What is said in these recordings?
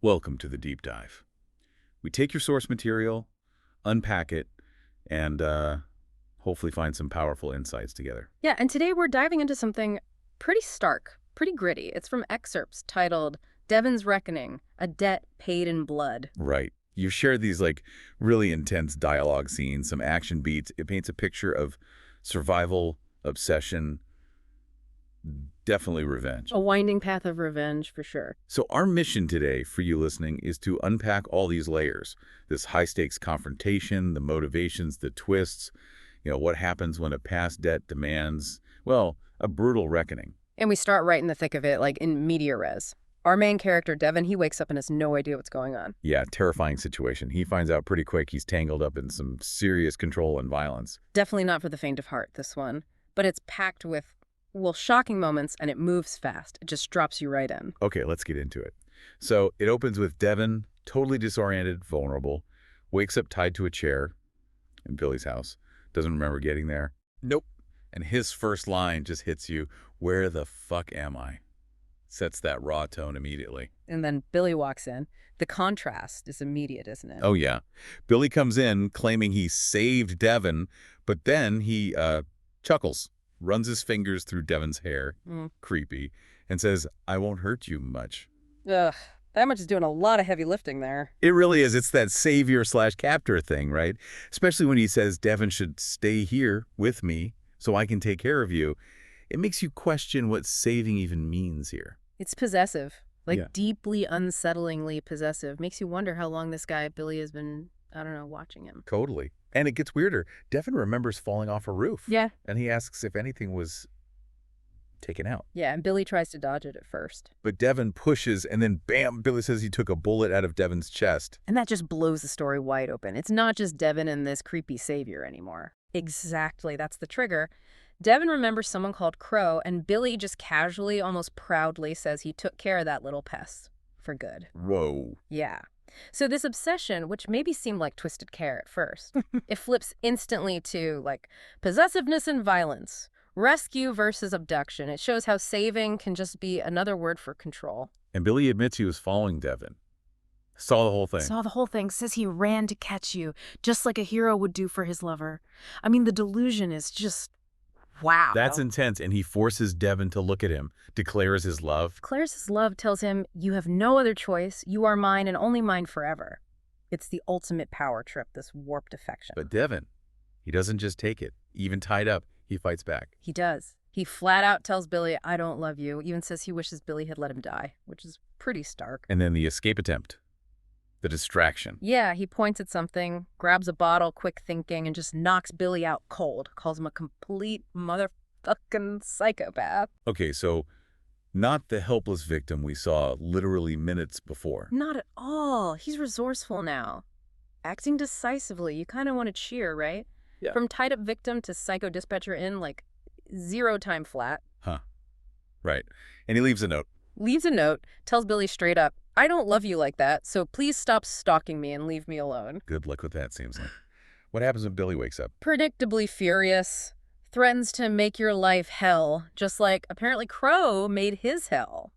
Welcome to the deep dive. We take your source material, unpack it, and hopefully find some powerful insights together. Yeah, and today we're diving into something pretty stark, pretty gritty. It's from excerpts titled Devon's Reckoning, A Debt Paid in Blood. Right. You shared these really intense dialogue scenes, some action beats. It paints a picture of survival, obsession, definitely revenge. A winding path of revenge, for sure. So our mission today for you listening is to unpack all these layers, this high-stakes confrontation, the motivations, the twists, what happens when a past debt demands, well, a brutal reckoning. And we start right in the thick of it, like in media res. Our main character, Devon, he wakes up and has no idea what's going on. Yeah, terrifying situation. He finds out pretty quick he's tangled up in some serious control and violence. Definitely not for the faint of heart, this one. But it's packed with, well, shocking moments, and it moves fast. It just drops you right in. Okay, let's get into it. So it opens with Devon, totally disoriented, vulnerable, wakes up tied to a chair in Billy's house, doesn't remember getting there. Nope. And his first line just hits you, "Where the fuck am I?" Sets that raw tone immediately. And then Billy walks in. The contrast is immediate, isn't it? Oh, yeah. Billy comes in claiming he saved Devon, but then he chuckles, runs his fingers through Devon's hair, creepy, and says, "I won't hurt you much." Ugh, that much is doing a lot of heavy lifting there. It really is. It's that savior/captor thing, right? Especially when he says Devon should stay here with me so I can take care of you. It makes you question what saving even means here. It's possessive, like Yeah. deeply unsettlingly possessive. Makes you wonder how long this guy, Billy, has been, I don't know, watching him. Totally. And it gets weirder. Devon remembers falling off a roof. Yeah. And he asks if anything was taken out. Yeah, and Billy tries to dodge it at first. But Devon pushes, and then bam, Billy says he took a bullet out of Devon's chest. And that just blows the story wide open. It's not just Devon and this creepy savior anymore. Exactly, that's the trigger. Devon remembers someone called Crow, and Billy just casually, almost proudly, says he took care of that little pest. For good. Whoa. Yeah. So this obsession, which maybe seemed like twisted care at first, it flips instantly to, like, possessiveness and violence. Rescue versus abduction. It shows how saving can just be another word for control. And Billy admits he was following Devon. Saw the whole thing. Saw the whole thing. Says he ran to catch you, just like a hero would do for his lover. I mean, the delusion is just, wow. That's intense, and he forces Devon to look at him, declares his love. Claire's love tells him, you have no other choice, you are mine and only mine forever. It's the ultimate power trip, this warped affection. But Devon, he doesn't just take it. Even tied up, he fights back. He does. He flat out tells Billy, I don't love you, even says he wishes Billy had let him die, which is pretty stark. And then the escape attempt. The distraction. Yeah, he points at something, grabs a bottle, quick thinking, and just knocks Billy out cold. Calls him a complete motherfucking psychopath. Okay, so not the helpless victim we saw literally minutes before. Not at all. He's resourceful now. Acting decisively. You kind of want to cheer, right? Yeah. From tied-up victim to psycho dispatcher in, like, 0 time flat. Huh. Right. And he leaves a note. Leaves a note, tells Billy straight up, I don't love you like that, so please stop stalking me and leave me alone. Good luck with that, seems like. What happens when Billy wakes up? Predictably furious. Threatens to make your life hell, just like apparently Crow made his hell.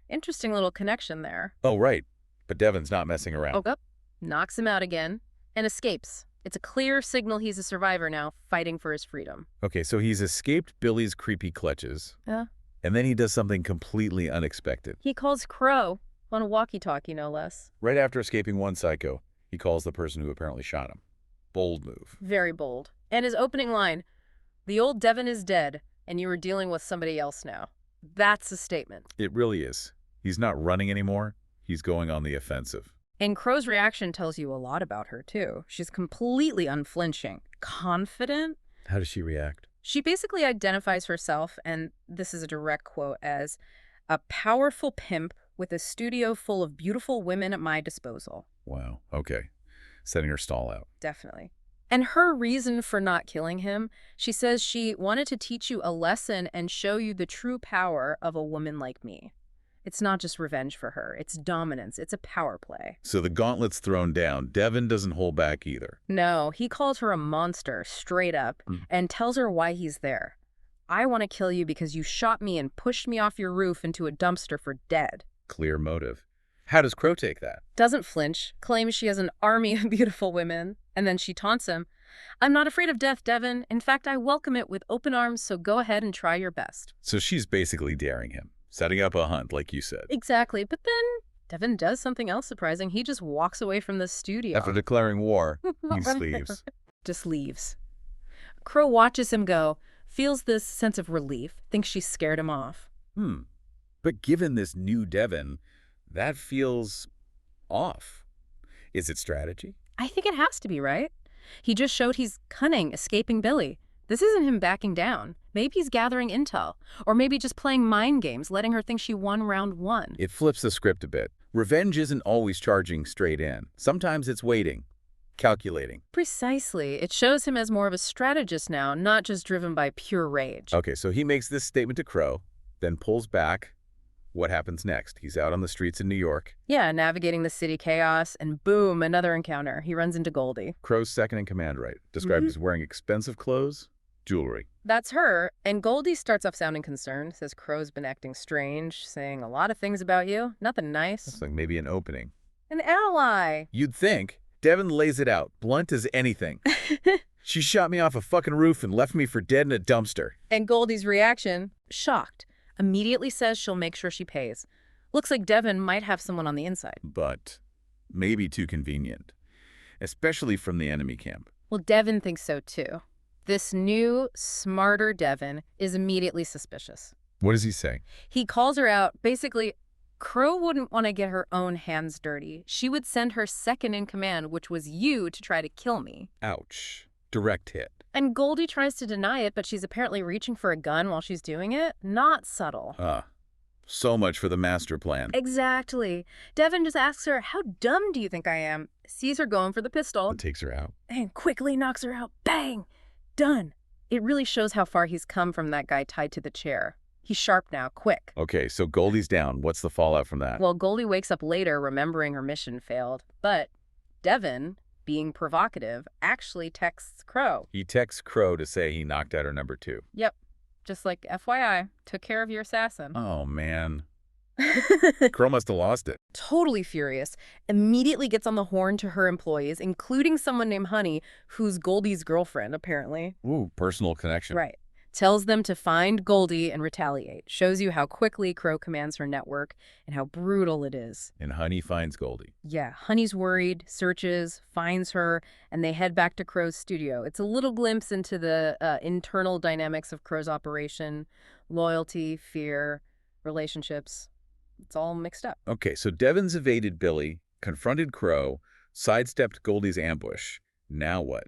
Interesting little connection there. Oh, right. But Devon's not messing around. Woke up, knocks him out again, and escapes. It's a clear signal he's a survivor now, fighting for his freedom. Okay, so he's escaped Billy's creepy clutches. Yeah. And then he does something completely unexpected. He calls Crow on a walkie-talkie, no less. Right after escaping one psycho, he calls the person who apparently shot him. Bold move. Very bold. And his opening line, the old Devon is dead, and you are dealing with somebody else now. That's a statement. It really is. He's not running anymore. He's going on the offensive. And Crow's reaction tells you a lot about her, too. She's completely unflinching, confident. How does she react? She basically identifies herself, and this is a direct quote, as a powerful pimp with a studio full of beautiful women at my disposal. Wow. Okay. Setting her stall out. Definitely. And her reason for not killing him, she says she wanted to teach you a lesson and show you the true power of a woman like me. It's not just revenge for her. It's dominance. It's a power play. So the gauntlet's thrown down. Devon doesn't hold back either. No, he calls her a monster straight up and tells her why he's there. I want to kill you because you shot me and pushed me off your roof into a dumpster for dead. Clear motive. How does Crow take that? Doesn't flinch, claims she has an army of beautiful women, and then she taunts him. I'm not afraid of death, Devin. In fact, I welcome it with open arms, so go ahead and try your best. So she's basically daring him, setting up a hunt, like you said. Exactly, but then Devin does something else surprising. He just walks away from the studio. After declaring war, he leaves. Just leaves. Crow watches him go, feels this sense of relief, thinks she scared him off. But given this new Devin, that feels off. Is it strategy? I think it has to be, right? He just showed he's cunning, escaping Billy. This isn't him backing down. Maybe he's gathering intel. Or maybe just playing mind games, letting her think she won round one. It flips the script a bit. Revenge isn't always charging straight in. Sometimes it's waiting, calculating. Precisely. It shows him as more of a strategist now, not just driven by pure rage. Okay, so he makes this statement to Crow, then pulls back. What happens next? He's out on the streets in New York. Yeah, navigating the city chaos, and boom, another encounter. He runs into Goldie. Crow's second in command, right? Described as wearing expensive clothes, jewelry. That's her, and Goldie starts off sounding concerned, says Crow's been acting strange, saying a lot of things about you. Nothing nice. That's like maybe an opening. An ally. You'd think. Devin lays it out, blunt as anything. She shot me off a fucking roof and left me for dead in a dumpster. And Goldie's reaction, shocked, immediately says she'll make sure she pays. Looks like Devin might have someone on the inside. But maybe too convenient, especially from the enemy camp. Well, Devin thinks so too. This new, smarter Devin is immediately suspicious. What does he say? He calls her out. Basically, Crow wouldn't want to get her own hands dirty. She would send her second in command, which was you, to try to kill me. Ouch. Direct hit. And Goldie tries to deny it, but she's apparently reaching for a gun while she's doing it. Not subtle. So much for the master plan. Exactly. Devin just asks her, how dumb do you think I am? Sees her going for the pistol. It takes her out. And quickly knocks her out. Bang! Done. It really shows how far he's come from that guy tied to the chair. He's sharp now, quick. Okay, so Goldie's down. What's the fallout from that? Well, Goldie wakes up later remembering her mission failed. But Devin, being provocative, actually texts Crow. He texts Crow to say he knocked out her number 2. Yep. Just like, FYI, took care of your assassin. Oh, man. Crow must have lost it. Totally furious, immediately gets on the horn to her employees, including someone named Honey, who's Goldie's girlfriend, apparently. Ooh, personal connection. Right. Tells them to find Goldie and retaliate. Shows you how quickly Crow commands her network and how brutal it is. And Honey finds Goldie. Yeah, Honey's worried, searches, finds her, and they head back to Crow's studio. It's a little glimpse into the internal dynamics of Crow's operation, loyalty, fear, relationships. It's all mixed up. Okay, so Devin's evaded Billy, confronted Crow, sidestepped Goldie's ambush. Now what?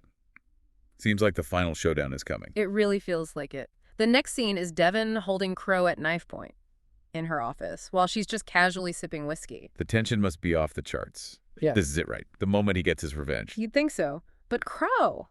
Seems like the final showdown is coming. It really feels like it. The next scene is Devin holding Crow at knife point in her office while she's just casually sipping whiskey. The tension must be off the charts. Yeah. This is it, right? The moment he gets his revenge. You'd think so. But Crow,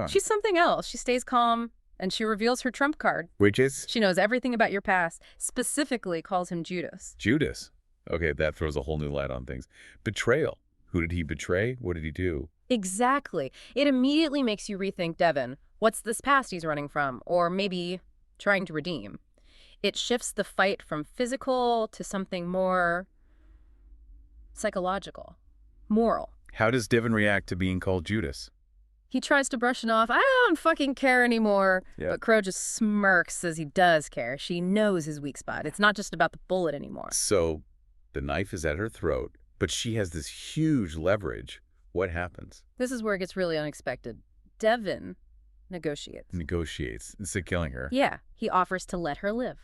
she's something else. She stays calm, and she reveals her trump card. Which is? She knows everything about your past, specifically calls him Judas. Judas. Okay, that throws a whole new light on things. Betrayal. Who did he betray? What did he do? Exactly. It immediately makes you rethink Devin. What's this past he's running from? Or maybe trying to redeem. It shifts the fight from physical to something more psychological, moral. How does Devin react to being called Judas? He tries to brush it off. I don't fucking care anymore. Yeah. But Crow just smirks, says he does care. She knows his weak spot. It's not just about the bullet anymore. So the knife is at her throat, but she has this huge leverage. What happens? This is where it gets really unexpected. Devin negotiates. Negotiates instead of killing her. Yeah, he offers to let her live.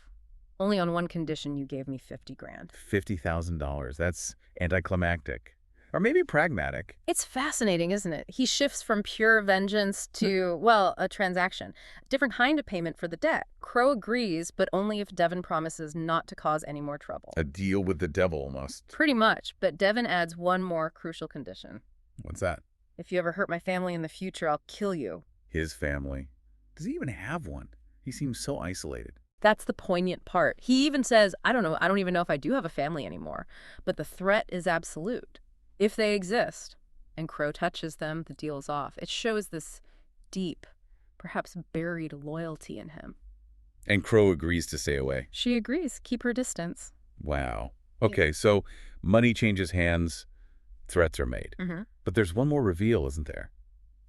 Only on one condition: you gave me 50 grand. $50,000. That's anticlimactic. Or maybe pragmatic. It's fascinating, isn't it? He shifts from pure vengeance to, well, a transaction. Different kind of payment for the debt. Crow agrees, but only if Devin promises not to cause any more trouble. A deal with the devil, almost. Pretty much, but Devin adds one more crucial condition. What's that? If you ever hurt my family in the future, I'll kill you. His family. Does he even have one? He seems so isolated. That's the poignant part. He even says, I don't even know if I do have a family anymore. But the threat is absolute. If they exist, and Crow touches them, the deal's off. It shows this deep, perhaps buried loyalty in him. And Crow agrees to stay away. She agrees. Keep her distance. Wow. Okay, so money changes hands, threats are made. Mm-hmm. But there's one more reveal, isn't there?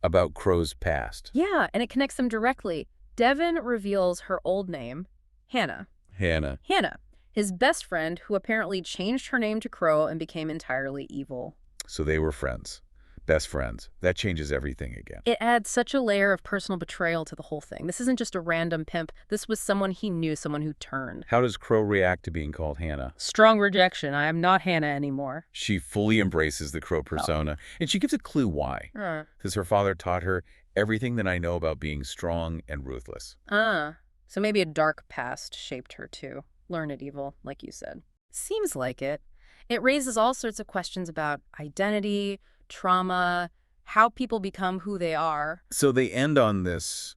About Crow's past. Yeah, and it connects them directly. Devin reveals her old name, Hannah. Hannah. Hannah, his best friend, who apparently changed her name to Crow and became entirely evil. So they were friends. Best friends. That changes everything again. It adds such a layer of personal betrayal to the whole thing. This isn't just a random pimp. This was someone he knew, someone who turned. How does Crow react to being called Hannah? Strong rejection. I am not Hannah anymore. She fully embraces the Crow persona, and she gives a clue why. Because her father taught her everything that I know about being strong and ruthless. So maybe a dark past shaped her too. Learned evil, like you said. Seems like it. It raises all sorts of questions about identity, trauma, how people become who they are. So they end on this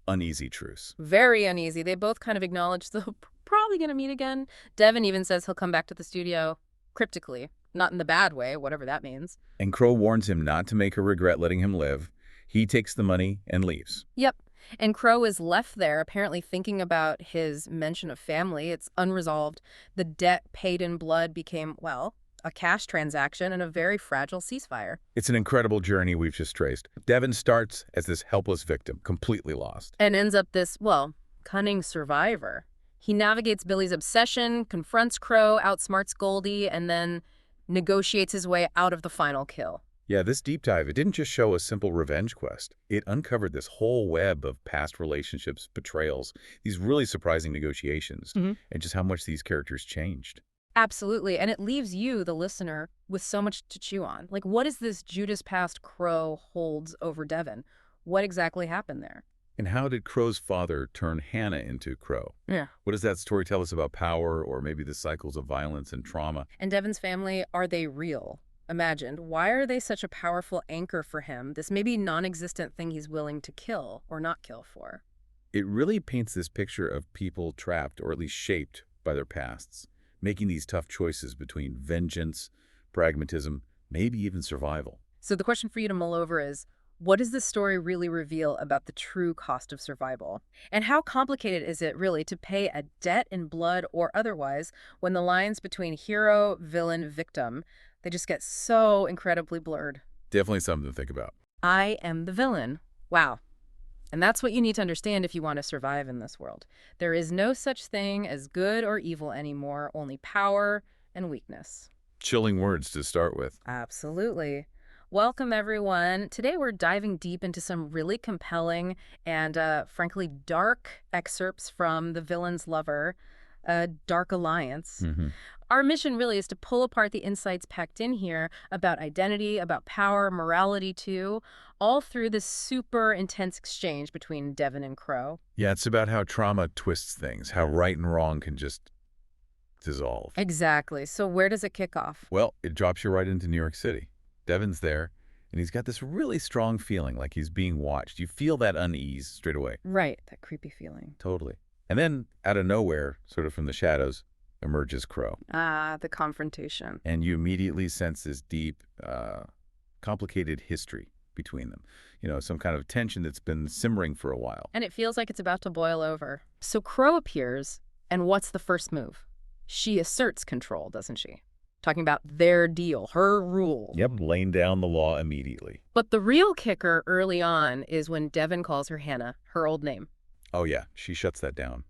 uneasy truce. Very uneasy. They both kind of acknowledge they're probably going to meet again. Devin even says he'll come back to the studio cryptically. Not in the bad way, whatever that means. And Crow warns him not to make her regret letting him live. He takes the money and leaves. Yep. And Crow is left there, apparently thinking about his mention of family. It's unresolved. The debt paid in blood became, well, a cash transaction and a very fragile ceasefire. It's an incredible journey we've just traced. Devin starts as this helpless victim, completely lost. And ends up this, well, cunning survivor. He navigates Billy's obsession, confronts Crow, outsmarts Goldie, and then negotiates his way out of the final kill. Yeah, this deep dive, it didn't just show a simple revenge quest. It uncovered this whole web of past relationships, betrayals, these really surprising negotiations, and just how much these characters changed. Absolutely. And it leaves you, the listener, with so much to chew on. Like, what is this Judas past Crow holds over Devin? What exactly happened there? And how did Crow's father turn Hannah into Crow? Yeah. What does that story tell us about power or maybe the cycles of violence and trauma? And Devin's family, are they real? Imagined. Why are they such a powerful anchor for him, this maybe non-existent thing he's willing to kill or not kill for? It really paints this picture of people trapped or at least shaped by their pasts, making these tough choices between vengeance, pragmatism, maybe even survival. So the question for you to mull over is, what does this story really reveal about the true cost of survival? And how complicated is it really to pay a debt in blood or otherwise when the lines between hero, villain, victim, they just get so incredibly blurred? Definitely something to think about. I am the villain. Wow. And that's what you need to understand if you want to survive in this world. There is no such thing as good or evil anymore, only power and weakness. Chilling words to start with. Absolutely. Welcome, everyone. Today we're diving deep into some really compelling and, frankly, dark excerpts from The Villain's Lover, Dark Alliance. Our mission really is to pull apart the insights packed in here about identity, about power, morality too, all through this super intense exchange between Devin and Crow. Yeah, it's about how trauma twists things, how right and wrong can just dissolve. Exactly. So where does it kick off? Well, it drops you right into New York City. Devin's there, and he's got this really strong feeling like he's being watched. You feel that unease straight away. Right, that creepy feeling. Totally. And then, out of nowhere, sort of from the shadows, emerges Crow. Ah, the confrontation. And you immediately sense this deep, complicated history between them. You know, some kind of tension that's been simmering for a while. And it feels like it's about to boil over. So Crow appears, and what's the first move? She asserts control, doesn't she? Talking about their deal, her rule. Yep, laying down the law immediately. But the real kicker early on is when Devin calls her Hannah, her old name. Oh yeah, she shuts that down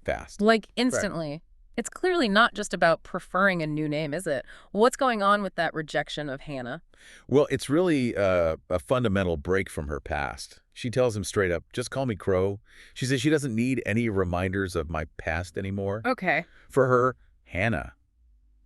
fast. Like instantly. Right. It's clearly not just about preferring a new name, is it? What's going on with that rejection of Hannah? Well, it's really a fundamental break from her past. She tells him straight up, just call me Crow. She says she doesn't need any reminders of my past anymore. Okay. For her, Hannah.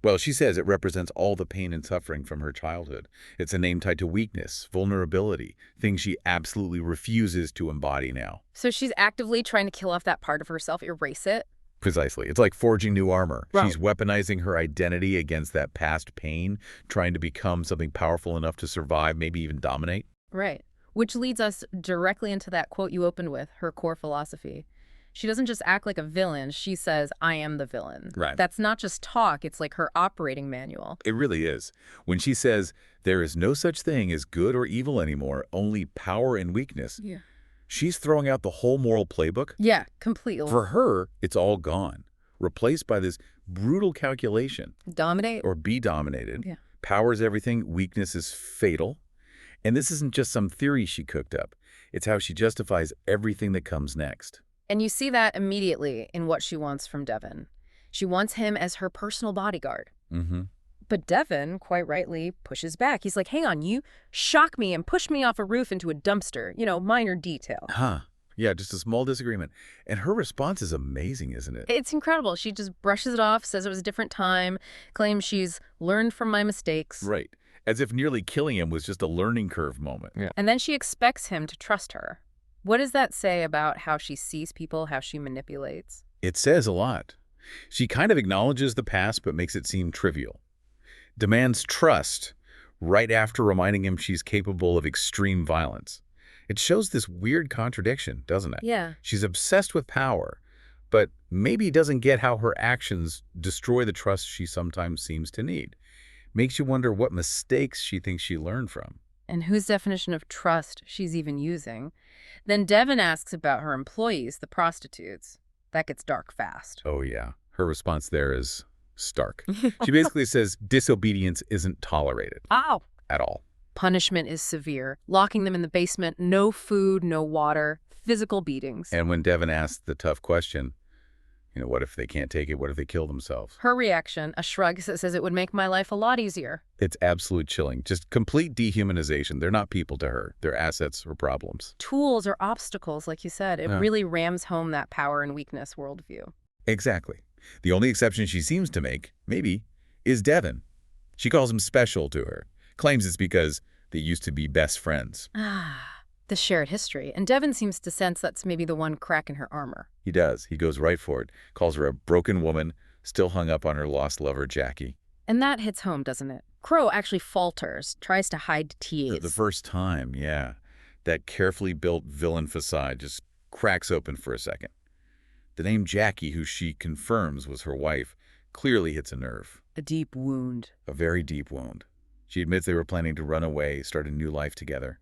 Well, she says it represents all the pain and suffering from her childhood. It's a name tied to weakness, vulnerability, things she absolutely refuses to embody now. So she's actively trying to kill off that part of herself, erase it? Precisely. It's like forging new armor. Right. She's weaponizing her identity against that past pain, trying to become something powerful enough to survive, maybe even dominate. Right. Which leads us directly into that quote you opened with, her core philosophy. She doesn't just act like a villain. She says, I am the villain. Right. That's not just talk. It's like her operating manual. It really is. When she says, there is no such thing as good or evil anymore, only power and weakness, she's throwing out the whole moral playbook. Yeah, completely. For her, it's all gone. replaced by this brutal calculation. Dominate? Or be dominated. Yeah. Powers everything, weakness is fatal. And this isn't just some theory she cooked up. It's how she justifies everything that comes next. And you see that immediately in what she wants from Devin. She wants him as her personal bodyguard. Mm-hmm. But Devin, quite rightly, pushes back. He's like, hang on, you shock me and push me off a roof into a dumpster. Minor detail. Huh. Yeah, just a small disagreement. And her response is amazing, isn't it? It's incredible. She just brushes it off, says it was a different time, claims she's learned from my mistakes. Right. As if nearly killing him was just a learning curve moment. Yeah. And then she expects him to trust her. What does that say about how she sees people, how she manipulates? It says a lot. She kind of acknowledges the past but makes it seem trivial. Demands trust right after reminding him she's capable of extreme violence. It shows this weird contradiction, doesn't it? Yeah. She's obsessed with power, but maybe doesn't get how her actions destroy the trust she sometimes seems to need. Makes you wonder what mistakes she thinks she learned from. And whose definition of trust she's even using. Then Devin asks about her employees, the prostitutes. That gets dark fast. Oh, yeah. Her response there is stark. She basically says disobedience isn't tolerated. Ow! At all. Punishment is severe. Locking them in the basement, no food, no water, physical beatings. And when Devin asks the tough question, what if they can't take it? What if they kill themselves? Her reaction, a shrug that says it would make my life a lot easier. It's absolute chilling. Just complete dehumanization. They're not people to her. They're assets or problems. Tools or obstacles, like you said. It really rams home that power and weakness worldview. Exactly. The only exception she seems to make, maybe, is Devin. She calls him special to her. Claims it's because they used to be best friends. The shared history. And Devin seems to sense that's maybe the one crack in her armor. He does. He goes right for it. Calls her a broken woman, still hung up on her lost lover, Jackie. And that hits home, doesn't it? Crow actually falters, tries to hide tears. The first time, yeah. That carefully built villain facade just cracks open for a second. The name Jackie, who she confirms was her wife, clearly hits a nerve. A deep wound. A very deep wound. She admits they were planning to run away, start a new life together.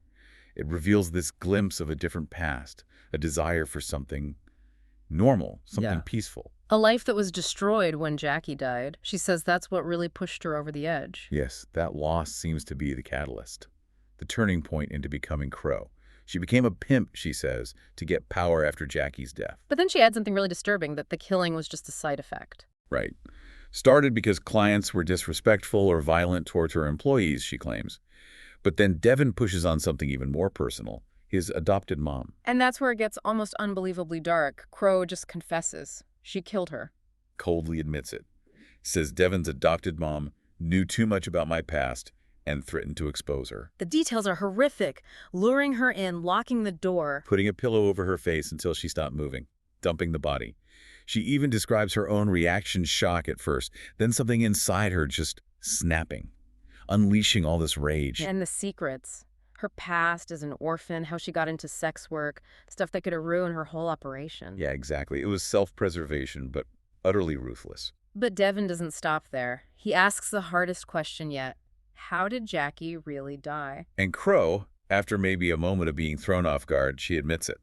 It reveals this glimpse of a different past, a desire for something normal, something peaceful. A life that was destroyed when Jackie died. She says that's what really pushed her over the edge. Yes, that loss seems to be the catalyst, the turning point into becoming Crow. She became a pimp, she says, to get power after Jackie's death. But then she adds something really disturbing, that the killing was just a side effect. Right. Started because clients were disrespectful or violent towards her employees, she claims. But then Devin pushes on something even more personal, his adopted mom. And that's where it gets almost unbelievably dark. Crow just confesses. She killed her. Coldly admits it. Says Devin's adopted mom knew too much about my past and threatened to expose her. The details are horrific. Luring her in, locking the door. Putting a pillow over her face until she stopped moving. Dumping the body. She even describes her own reaction shock at first, then something inside her just snapping. Unleashing all this rage. And the secrets. Her past as an orphan, how she got into sex work, stuff that could have ruined her whole operation. Yeah, exactly. It was self-preservation, but utterly ruthless. But Devin doesn't stop there. He asks the hardest question yet. How did Jackie really die? And Crow, after maybe a moment of being thrown off guard, she admits it.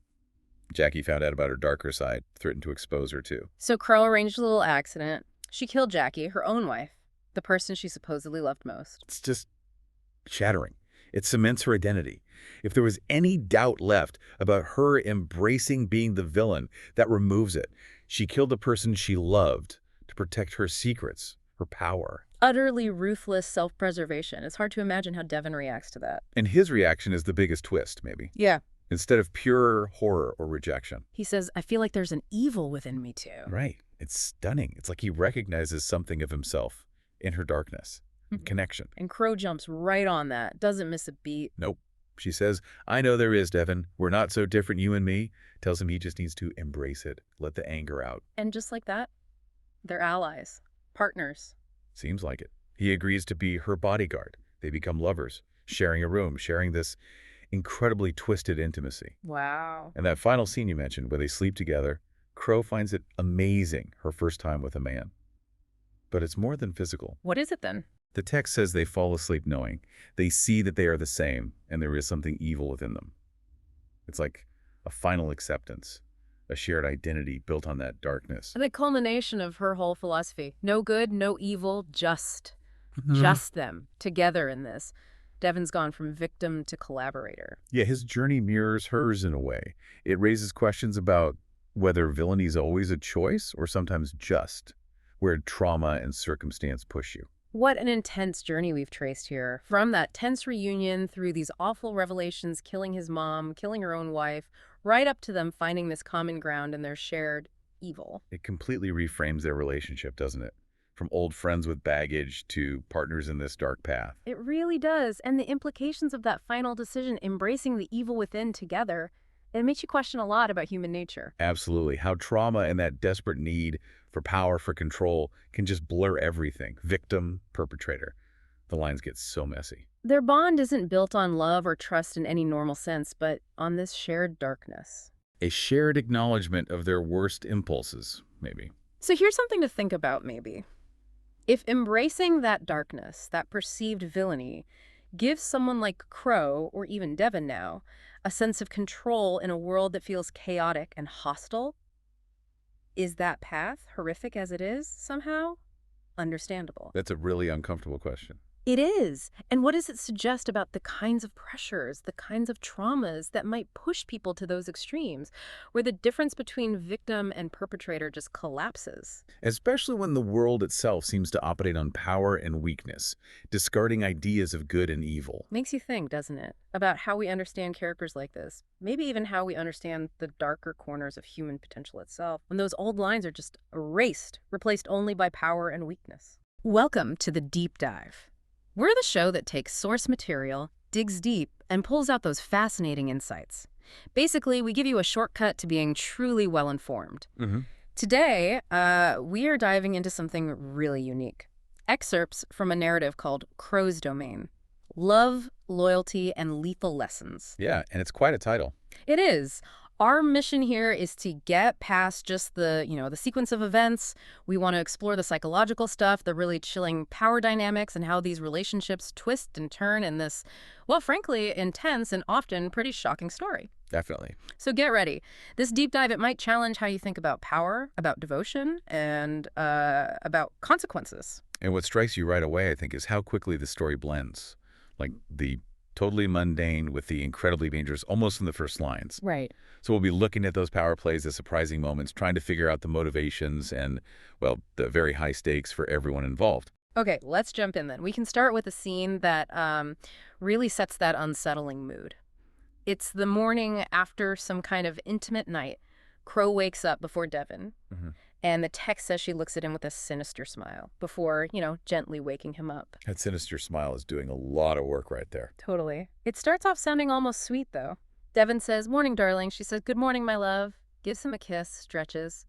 Jackie found out about her darker side, threatened to expose her too. So Crow arranged a little accident. She killed Jackie, her own wife, the person she supposedly loved most. It's just shattering. It cements her identity. If there was any doubt left about her embracing being the villain, that removes it. She killed the person she loved to protect her secrets, her power. Utterly ruthless self-preservation. It's hard to imagine how Devin reacts to that. And his reaction is the biggest twist, maybe. Yeah. Instead of pure horror or rejection. He says, I feel like there's an evil within me too. Right. It's stunning. It's like he recognizes something of himself in her darkness. Connection. And Crow jumps right on that. Doesn't miss a beat. Nope. She says, I know there is, Devin. We're not so different, you and me. Tells him he just needs to embrace it. Let the anger out. And just like that, they're allies. Partners. Seems like it. He agrees to be her bodyguard. They become lovers, sharing a room, sharing this incredibly twisted intimacy. Wow. And that final scene you mentioned, where they sleep together, Crow finds it amazing, her first time with a man. But it's more than physical. What is it then? The text says they fall asleep knowing. They see that they are the same, and there is something evil within them. It's like a final acceptance, a shared identity built on that darkness. The culmination of her whole philosophy. No good, no evil, just Mhm. them, together in this. Devon's gone from victim to collaborator. Yeah, his journey mirrors hers in a way. It raises questions about whether villainy is always a choice or sometimes just, where trauma and circumstance push you. What an intense journey we've traced here. From that tense reunion through these awful revelations, killing his mom, killing her own wife, right up to them finding this common ground in their shared evil. It completely reframes their relationship, doesn't it? From old friends with baggage to partners in this dark path. It really does. And the implications of that final decision, embracing the evil within together, it makes you question a lot about human nature. Absolutely. How trauma and that desperate need for power, for control, can just blur everything. Victim, perpetrator. The lines get so messy. Their bond isn't built on love or trust in any normal sense, but on this shared darkness. A shared acknowledgement of their worst impulses, maybe. So here's something to think about, maybe. If embracing that darkness, that perceived villainy, gives someone like Crow, or even Devon now, a sense of control in a world that feels chaotic and hostile, is that path, horrific as it is, somehow understandable? That's a really uncomfortable question. It is. And what does it suggest about the kinds of pressures, the kinds of traumas that might push people to those extremes, where the difference between victim and perpetrator just collapses? Especially when the world itself seems to operate on power and weakness, discarding ideas of good and evil. Makes you think, doesn't it, about how we understand characters like this, maybe even how we understand the darker corners of human potential itself, when those old lines are just erased, replaced only by power and weakness. Welcome to the Deep Dive. We're the show that takes source material, digs deep, and pulls out those fascinating insights. Basically, we give you a shortcut to being truly well-informed. Today, we are diving into something really unique. Excerpts from a narrative called Crow's Domain. Love, Loyalty, and Lethal Lessons. Yeah, and it's quite a title. It is. Our mission here is to get past just the sequence of events. We want to explore the psychological stuff, the really chilling power dynamics, and how these relationships twist and turn in this, well, frankly, intense and often pretty shocking story. Definitely. So get ready. This deep dive, it might challenge how you think about power, about devotion, and about consequences. And what strikes you right away, I think, is how quickly the story blends. Like the totally mundane with the incredibly dangerous, almost in the first lines. Right. So we'll be looking at those power plays, the surprising moments, trying to figure out the motivations and, well, the very high stakes for everyone involved. Okay, let's jump in then. We can start with a scene that really sets that unsettling mood. It's the morning after some kind of intimate night. Crow wakes up before Devon, and the text says she looks at him with a sinister smile before, gently waking him up. That sinister smile is doing a lot of work right there. Totally. It starts off sounding almost sweet, though. Devon says, "Morning, darling." She says, "Good morning, my love." Gives him a kiss, stretches.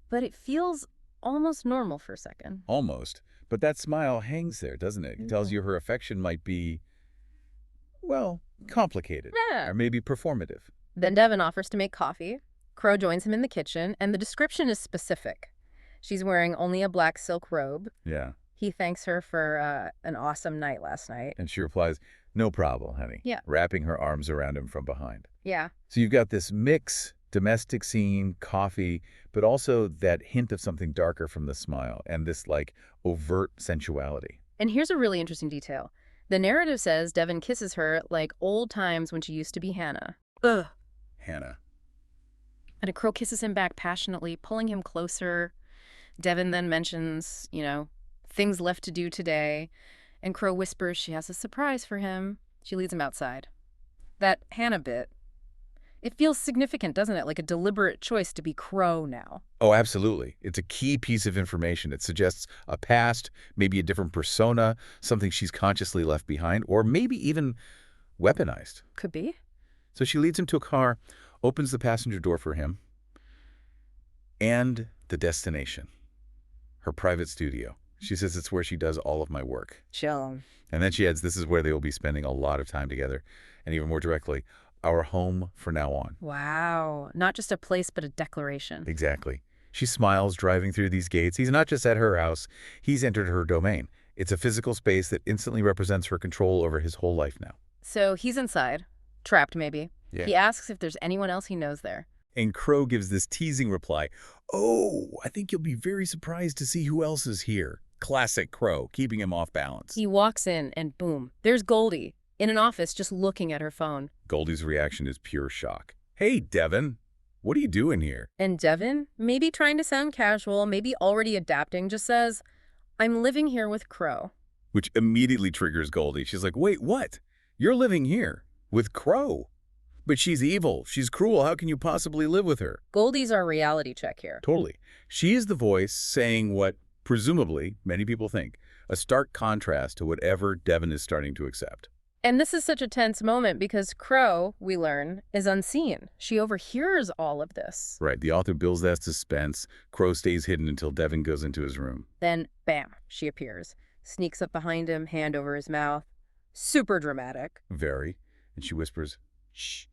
But it feels almost normal for a second. Almost. But that smile hangs there, doesn't it? It tells you her affection might be, well, complicated. Yeah. Or maybe performative. Then Devon offers to make coffee. Crow joins him in the kitchen, and the description is specific. She's wearing only a black silk robe. Yeah. He thanks her for an awesome night last night. And she replies, "No problem, honey." Yeah. Wrapping her arms around him from behind. Yeah. So you've got this mix, domestic scene, coffee, but also that hint of something darker from the smile and this, like, overt sensuality. And here's a really interesting detail. The narrative says Devon kisses her like old times when she used to be Hannah. Ugh. Hannah. And a Crow kisses him back passionately, pulling him closer. Devon then mentions, things left to do today. And Crow whispers she has a surprise for him. She leads him outside. That Hannah bit, it feels significant, doesn't it? Like a deliberate choice to be Crow now. Oh, absolutely. It's a key piece of information. It suggests a past, maybe a different persona, something she's consciously left behind, or maybe even weaponized. Could be. So she leads him to a car, opens the passenger door for him, and the destination, her private studio. She says it's where she does all of my work. Chill. And then she adds, this is where they will be spending a lot of time together, and even more directly, our home for now on. Wow. Not just a place, but a declaration. Exactly. She smiles driving through these gates. He's not just at her house, he's entered her domain. It's a physical space that instantly represents her control over his whole life now. So he's inside, trapped maybe. Yeah. He asks if there's anyone else he knows there. And Crow gives this teasing reply, "Oh, I think you'll be very surprised to see who else is here." Classic Crow, keeping him off balance. He walks in and boom, there's Goldie in an office just looking at her phone. Goldie's reaction is pure shock. "Hey, Devin, what are you doing here?" And Devin, maybe trying to sound casual, maybe already adapting, just says, "I'm living here with Crow." Which immediately triggers Goldie. She's like, "Wait, what? You're living here with Crow? But she's evil. She's cruel. How can you possibly live with her?" Goldie's our reality check here. Totally. She is the voice saying what, presumably, many people think, a stark contrast to whatever Devin is starting to accept. And this is such a tense moment because Crow, we learn, is unseen. She overhears all of this. Right. The author builds that suspense. Crow stays hidden until Devin goes into his room. Then, bam, she appears. Sneaks up behind him, hand over his mouth. Super dramatic. Very. And she whispers, "Shh,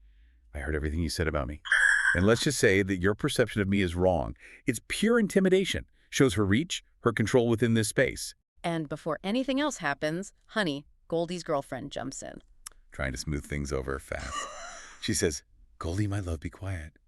I heard everything you said about me. And let's just say that your perception of me is wrong. It's pure intimidation. Shows her reach, her control within this space." And before anything else happens, Honey, Goldie's girlfriend, jumps in. Trying to smooth things over fast. She says, "Goldie, my love, be quiet.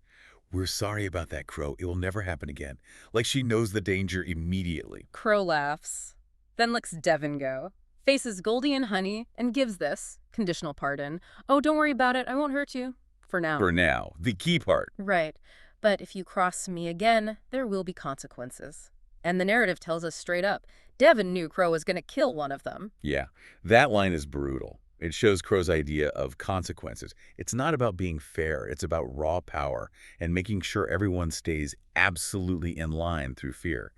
We're sorry about that, Crow. It will never happen again." Like she knows the danger immediately. Crow laughs, then lets Devin go, faces Goldie and Honey, and gives this conditional pardon. "Oh, don't worry about it. I won't hurt you. For now." For now. The key part. Right. "But if you cross me again, there will be consequences." And the narrative tells us straight up, Devin knew Crow was going to kill one of them. Yeah, that line is brutal. It shows Crow's idea of consequences. It's not about being fair. It's about raw power and making sure everyone stays absolutely in line through fear.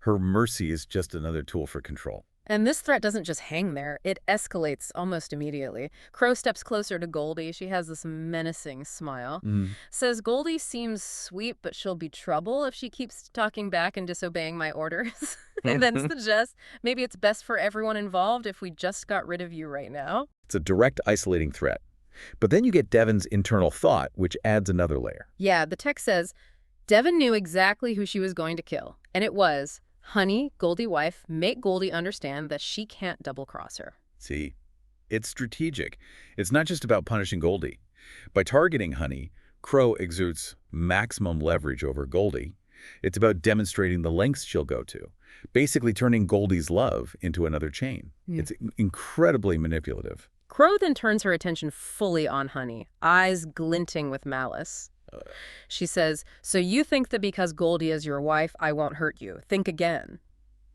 Her mercy is just another tool for control. And this threat doesn't just hang there. It escalates almost immediately. Crow steps closer to Goldie. She has this menacing smile. Says Goldie seems sweet, but she'll be trouble if she keeps talking back and disobeying my orders. And then suggests maybe it's best for everyone involved if we just got rid of you right now. It's a direct, isolating threat. But then you get Devin's internal thought, which adds another layer. Yeah, the text says, Devin knew exactly who she was going to kill. And it was, Honey, Goldie wife, make Goldie understand that she can't double-cross her. See, it's strategic. It's not just about punishing Goldie. By targeting Honey, Crow exerts maximum leverage over Goldie. It's about demonstrating the lengths she'll go to, basically turning Goldie's love into another chain. It's incredibly manipulative. Crow then turns her attention fully on Honey, eyes glinting with malice. She says, "So you think that because Goldie is your wife, I won't hurt you. Think again."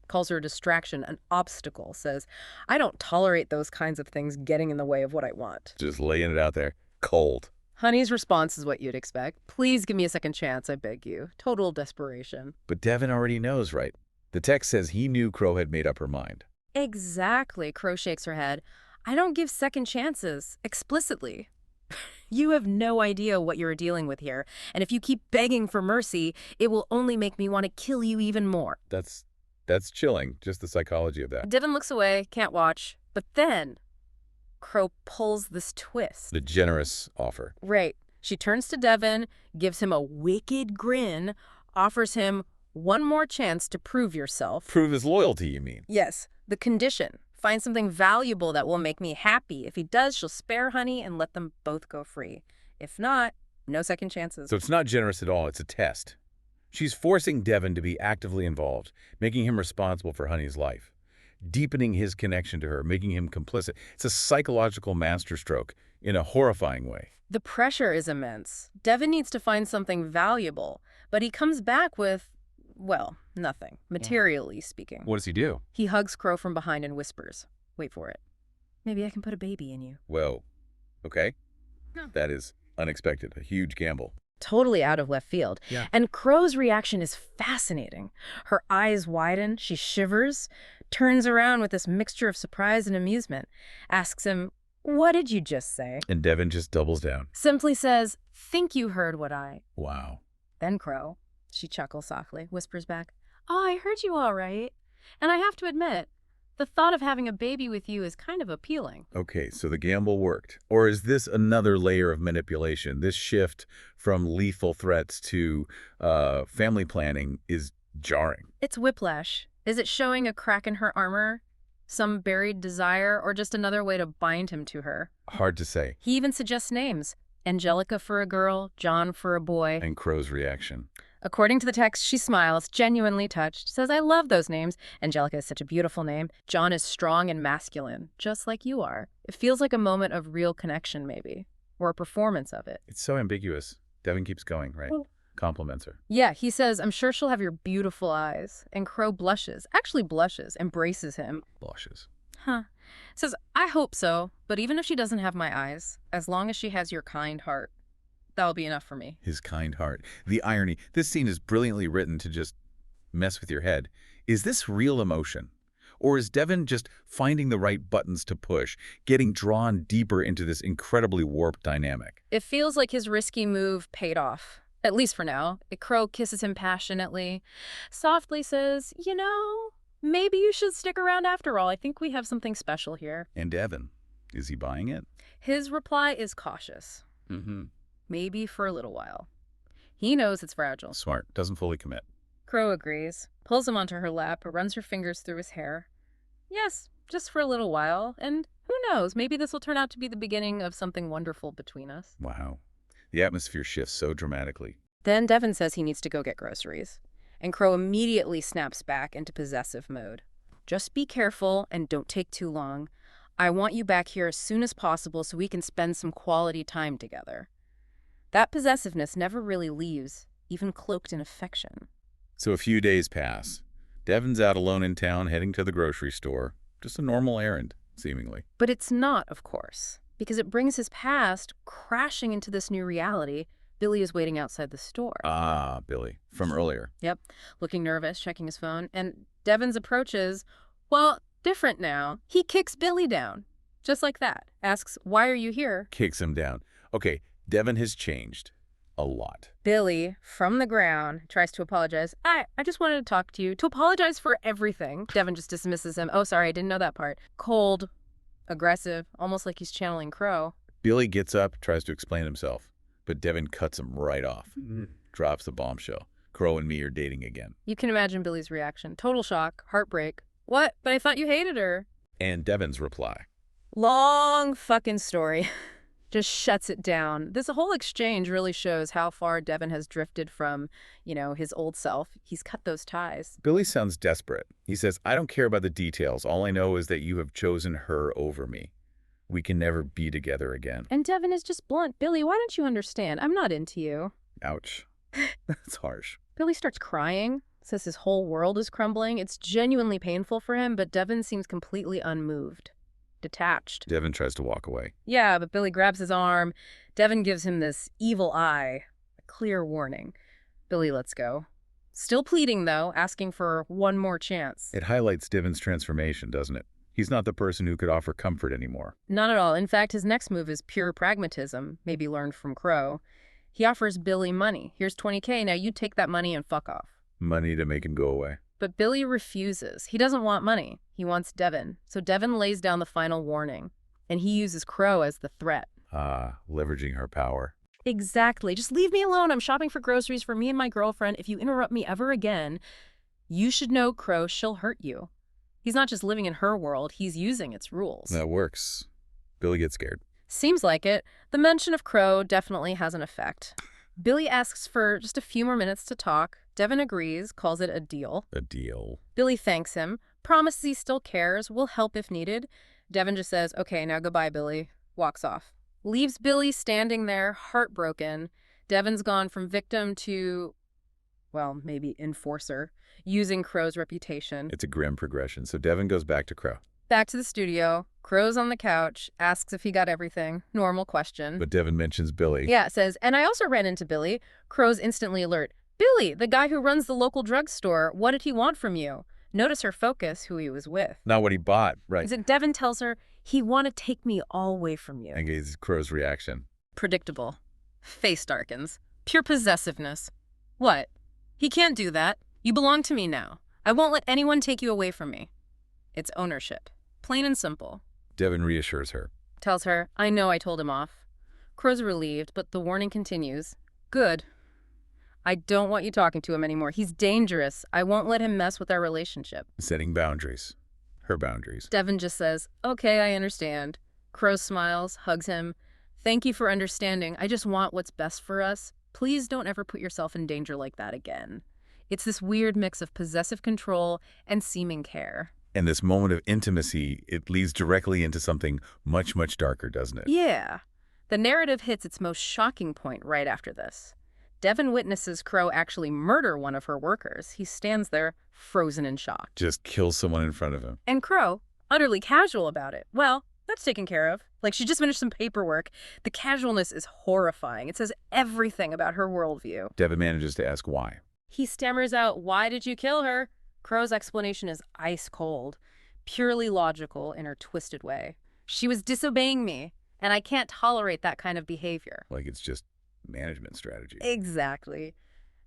Calls her a distraction, an obstacle. Says, "I don't tolerate those kinds of things getting in the way of what I want." Just laying it out there. Cold. Honey's response is what you'd expect. "Please give me a second chance, I beg you." Total desperation. But Devin already knows, right? The text says he knew Crow had made up her mind. Exactly. Crow shakes her head. "I don't give second chances. Explicitly." You have no idea what you're dealing with here, and if you keep begging for mercy, it will only make me want to kill you even more. That's chilling, just the psychology of that. Devin looks away, can't watch, but then Crow pulls this twist. The generous offer. Right. She turns to Devin, gives him a wicked grin, offers him one more chance to prove yourself. Prove his loyalty, you mean? Yes, the condition. Find something valuable that will make me happy. If he does, she'll spare Honey and let them both go free. If not, no second chances. So it's not generous at all, it's a test. She's forcing Devin to be actively involved, making him responsible for Honey's life, deepening his connection to her, making him complicit. It's a psychological masterstroke in a horrifying way. The pressure is immense. Devin needs to find something valuable, but he comes back with, well, nothing, materially speaking. What does he do? He hugs Crow from behind and whispers, "Wait for it. Maybe I can put a baby in you." Whoa. Okay. No. That is unexpected, a huge gamble. Totally out of left field. Yeah. And Crow's reaction is fascinating. Her eyes widen, she shivers, turns around with this mixture of surprise and amusement, asks him, "What did you just say?" And Devin just doubles down. Simply says, "Think you heard what I..." Wow. Then Crow, she chuckles softly, whispers back, "Oh, I heard you all right. And I have to admit, the thought of having a baby with you is kind of appealing." Okay, so the gamble worked. Or is this another layer of manipulation? This shift from lethal threats to family planning is jarring. It's whiplash. Is it showing a crack in her armor, some buried desire, or just another way to bind him to her? Hard to say. He even suggests names. Angelica for a girl, John for a boy. And Crow's reaction. According to the text, she smiles, genuinely touched, says, I love those names. Angelica is such a beautiful name. John is strong and masculine, just like you are. It feels like a moment of real connection, maybe, or a performance of it. It's so ambiguous. Devin keeps going, right? Compliments her. Yeah, he says, I'm sure she'll have your beautiful eyes. And Crow blushes, actually blushes, embraces him. Blushes. Huh. Says, I hope so, but even if she doesn't have my eyes, as long as she has your kind heart, that'll be enough for me. His kind heart. The irony. This scene is brilliantly written to just mess with your head. Is this real emotion? Or is Devin just finding the right buttons to push, getting drawn deeper into this incredibly warped dynamic? It feels like his risky move paid off, at least for now. Crow kisses him passionately, softly says, you know, maybe you should stick around after all. I think we have something special here. And Devin, is he buying it? His reply is cautious. Mm-hmm. Maybe for a little while. He knows it's fragile. Smart. Doesn't fully commit. Crow agrees, pulls him onto her lap, runs her fingers through his hair. Yes, just for a little while, and who knows, maybe this will turn out to be the beginning of something wonderful between us. Wow. The atmosphere shifts so dramatically. Then Devin says he needs to go get groceries, and Crow immediately snaps back into possessive mode. Just be careful and don't take too long. I want you back here as soon as possible so we can spend some quality time together. That possessiveness never really leaves, even cloaked in affection. So a few days pass. Devin's out alone in town, heading to the grocery store. Just a normal errand, seemingly. But it's not, of course, because it brings his past crashing into this new reality. Billy is waiting outside the store. Ah, Billy, from earlier. Yep, looking nervous, checking his phone. And Devin's approach is, well, different now. He kicks Billy down, just like that. Asks, why are you here? Kicks him down. Okay, Devin has changed. A lot. Billy, from the ground, tries to apologize. I just wanted to talk to you. To apologize for everything. Devin just dismisses him. Oh, sorry, I didn't know that part. Cold, aggressive, almost like he's channeling Crow. Billy gets up, tries to explain himself, but Devin cuts him right off. Drops the bombshell. Crow and me are dating again. You can imagine Billy's reaction. Total shock, heartbreak. What? But I thought you hated her. And Devin's reply. Long fucking story. Just shuts it down. This whole exchange really shows how far Devin has drifted from, his old self. He's cut those ties. Billy sounds desperate. He says, I don't care about the details. All I know is that you have chosen her over me. We can never be together again. And Devin is just blunt. Billy, why don't you understand? I'm not into you. Ouch. That's harsh. Billy starts crying, says his whole world is crumbling. It's genuinely painful for him, but Devin seems completely unmoved. Detached. Devin tries to walk away. Yeah, but Billy grabs his arm. Devin gives him this evil eye, a clear warning. Billy lets go. Still pleading, though, asking for one more chance. It highlights Devin's transformation, doesn't it? He's not the person who could offer comfort anymore. Not at all. In fact, his next move is pure pragmatism, maybe learned from Crow. He offers Billy money. Here's $20K, now you take that money and fuck off. Money to make him go away. But Billy refuses. He doesn't want money. He wants Devin. So Devin lays down the final warning, and he uses Crow as the threat. Ah, leveraging her power. Exactly. Just leave me alone. I'm shopping for groceries for me and my girlfriend. If you interrupt me ever again, you should know, Crow, she'll hurt you. He's not just living in her world. He's using its rules. That works. Billy gets scared. Seems like it. The mention of Crow definitely has an effect. Billy asks for just a few more minutes to talk. Devin agrees, calls it a deal. A deal. Billy thanks him, promises he still cares, will help if needed. Devin just says, okay, now goodbye, Billy. Walks off. Leaves Billy standing there, heartbroken. Devin's gone from victim to, well, maybe enforcer, using Crow's reputation. It's a grim progression. So Devin goes back to Crow. Back to the studio. Crow's on the couch, asks if he got everything. Normal question. But Devin mentions Billy. Yeah, it says, and I also ran into Billy. Crow's instantly alert. Billy, the guy who runs the local drugstore, what did he want from you? Notice her focus, who he was with. Not what he bought, right. Is it Devin tells her, he want to take me all away from you. And gets Crow's reaction. Predictable. Face darkens. Pure possessiveness. What? He can't do that. You belong to me now. I won't let anyone take you away from me. It's ownership. Plain and simple. Devin reassures her. Tells her, I know I told him off. Crow's relieved, but the warning continues. Good. I don't want you talking to him anymore. He's dangerous. I won't let him mess with our relationship. Setting boundaries. Her boundaries. Devin just says, okay, I understand. Crow smiles, hugs him. Thank you for understanding. I just want what's best for us. Please don't ever put yourself in danger like that again. It's this weird mix of possessive control and seeming care. And this moment of intimacy, it leads directly into something much, much darker, doesn't it? Yeah. The narrative hits its most shocking point right after this. Devin witnesses Crow actually murder one of her workers. He stands there, frozen in shock. Just kill someone in front of him. And Crow, utterly casual about it. Well, that's taken care of. Like, she just finished some paperwork. The casualness is horrifying. It says everything about her worldview. Devin manages to ask why. He stammers out, "Why did you kill her?" Crow's explanation is ice cold, purely logical in her twisted way. "She was disobeying me, and I can't tolerate that kind of behavior." Like it's just management strategy. Exactly.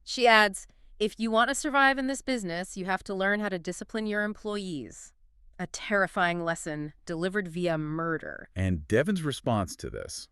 She adds, "If you want to survive in this business, you have to learn how to discipline your employees." A terrifying lesson delivered via murder. And Devin's response to this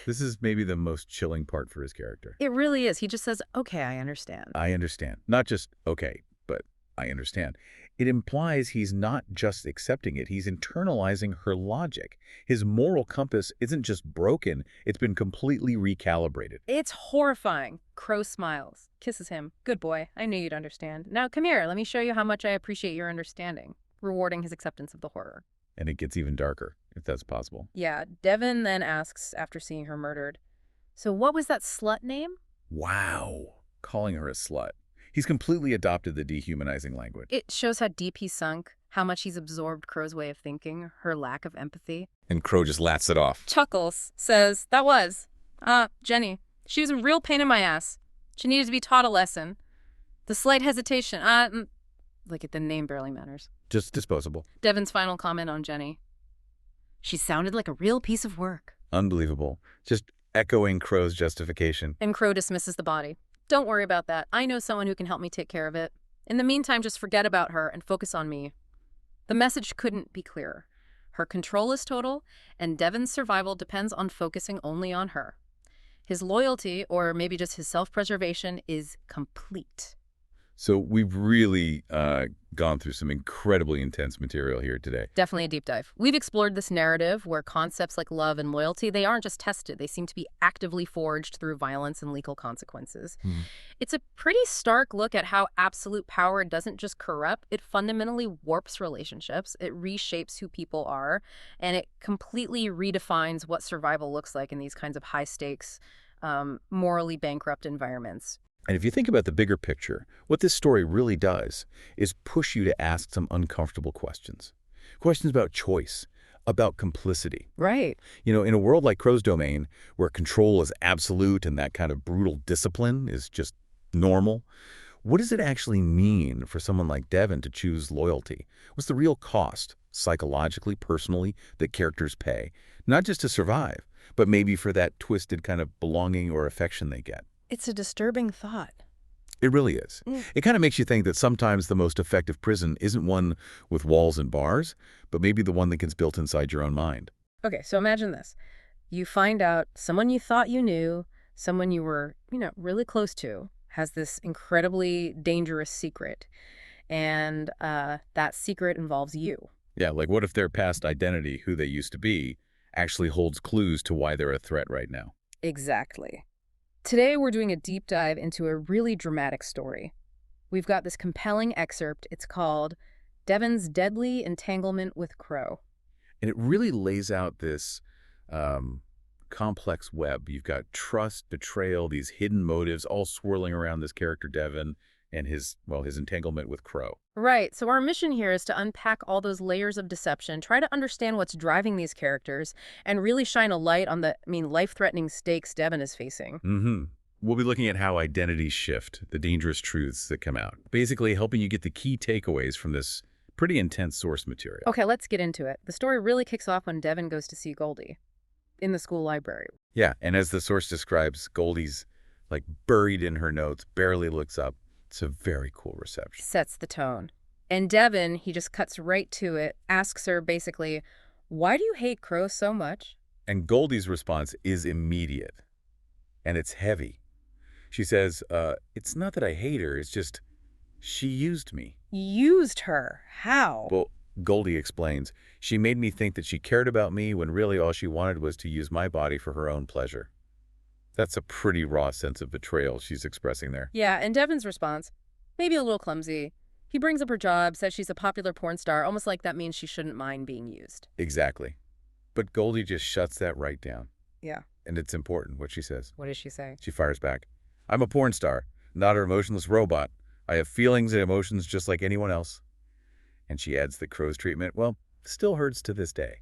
is maybe the most chilling part for his character. It really is. He just says, "Okay, I understand." I understand. Not just, okay, but I understand. It implies he's not just accepting it, he's internalizing her logic. His moral compass isn't just broken, it's been completely recalibrated. It's horrifying. Crow smiles, kisses him. "Good boy. I knew you'd understand. Now come here. Let me show you how much I appreciate your understanding," rewarding his acceptance of the horror. And it gets even darker, if that's possible. Yeah, Devin then asks, after seeing her murdered, "So what was that slut name?" Wow. Calling her a slut. He's completely adopted the dehumanizing language. It shows how deep he's sunk, how much he's absorbed Crow's way of thinking, her lack of empathy. And Crow just lats it off. Chuckles, says, "That was. Jenny. She was a real pain in my ass. She needed to be taught a lesson. The slight hesitation, like the name barely matters." Just disposable. Devin's final comment on Jenny: "She sounded like a real piece of work." Unbelievable. Just echoing Crow's justification. And Crow dismisses the body. "Don't worry about that. I know someone who can help me take care of it. In the meantime, just forget about her and focus on me." The message couldn't be clearer. Her control is total, and Devin's survival depends on focusing only on her. His loyalty, or maybe just his self-preservation, is complete. So we've really gone through some incredibly intense material here today. Definitely a deep dive. We've explored this narrative where concepts like love and loyalty, they aren't just tested. They seem to be actively forged through violence and legal consequences. It's a pretty stark look at how absolute power doesn't just corrupt, it fundamentally warps relationships, it reshapes who people are, and it completely redefines what survival looks like in these kinds of high-stakes, morally bankrupt environments. And if you think about the bigger picture, what this story really does is push you to ask some uncomfortable questions. Questions about choice, about complicity. Right. You know, in a world like Crow's domain, where control is absolute and that kind of brutal discipline is just normal, what does it actually mean for someone like Devin to choose loyalty? What's the real cost, psychologically, personally, that characters pay? Not just to survive, but maybe for that twisted kind of belonging or affection they get. It's a disturbing thought. It really is. It kind of makes you think that sometimes the most effective prison isn't one with walls and bars, but maybe the one that gets built inside your own mind. Okay, so imagine this. You find out someone you thought you knew, someone you were, really close to, has this incredibly dangerous secret. And that secret involves you. Yeah, like what if their past identity, who they used to be, actually holds clues to why they're a threat right now? Exactly. Today, we're doing a deep dive into a really dramatic story. We've got this compelling excerpt. It's called Devin's Deadly Entanglement with Crow. And it really lays out this complex web. You've got trust, betrayal, these hidden motives all swirling around this character Devin and his entanglement with Crow. Right. So our mission here is to unpack all those layers of deception, try to understand what's driving these characters, and really shine a light on the, life-threatening stakes Devin is facing. We'll be looking at how identities shift, the dangerous truths that come out. Basically helping you get the key takeaways from this pretty intense source material. Okay, let's get into it. The story really kicks off when Devin goes to see Goldie in the school library. Yeah, and as the source describes, Goldie's like buried in her notes, barely looks up. It's a very cool reception. Sets the tone. And Devin, he just cuts right to it, asks her basically, "Why do you hate Crow so much?" And Goldie's response is immediate. And it's heavy. She says, it's not that I hate her, it's just she used me. Used her? How? Well, Goldie explains, she made me think that she cared about me when really all she wanted was to use my body for her own pleasure. That's a pretty raw sense of betrayal she's expressing there. Yeah, and Devin's response, maybe a little clumsy. He brings up her job, says she's a popular porn star, almost like that means she shouldn't mind being used. Exactly. But Goldie just shuts that right down. Yeah. And it's important what she says. What does she say? She fires back. I'm a porn star, not an emotionless robot. I have feelings and emotions just like anyone else. And she adds that Crow's treatment, well, still hurts to this day.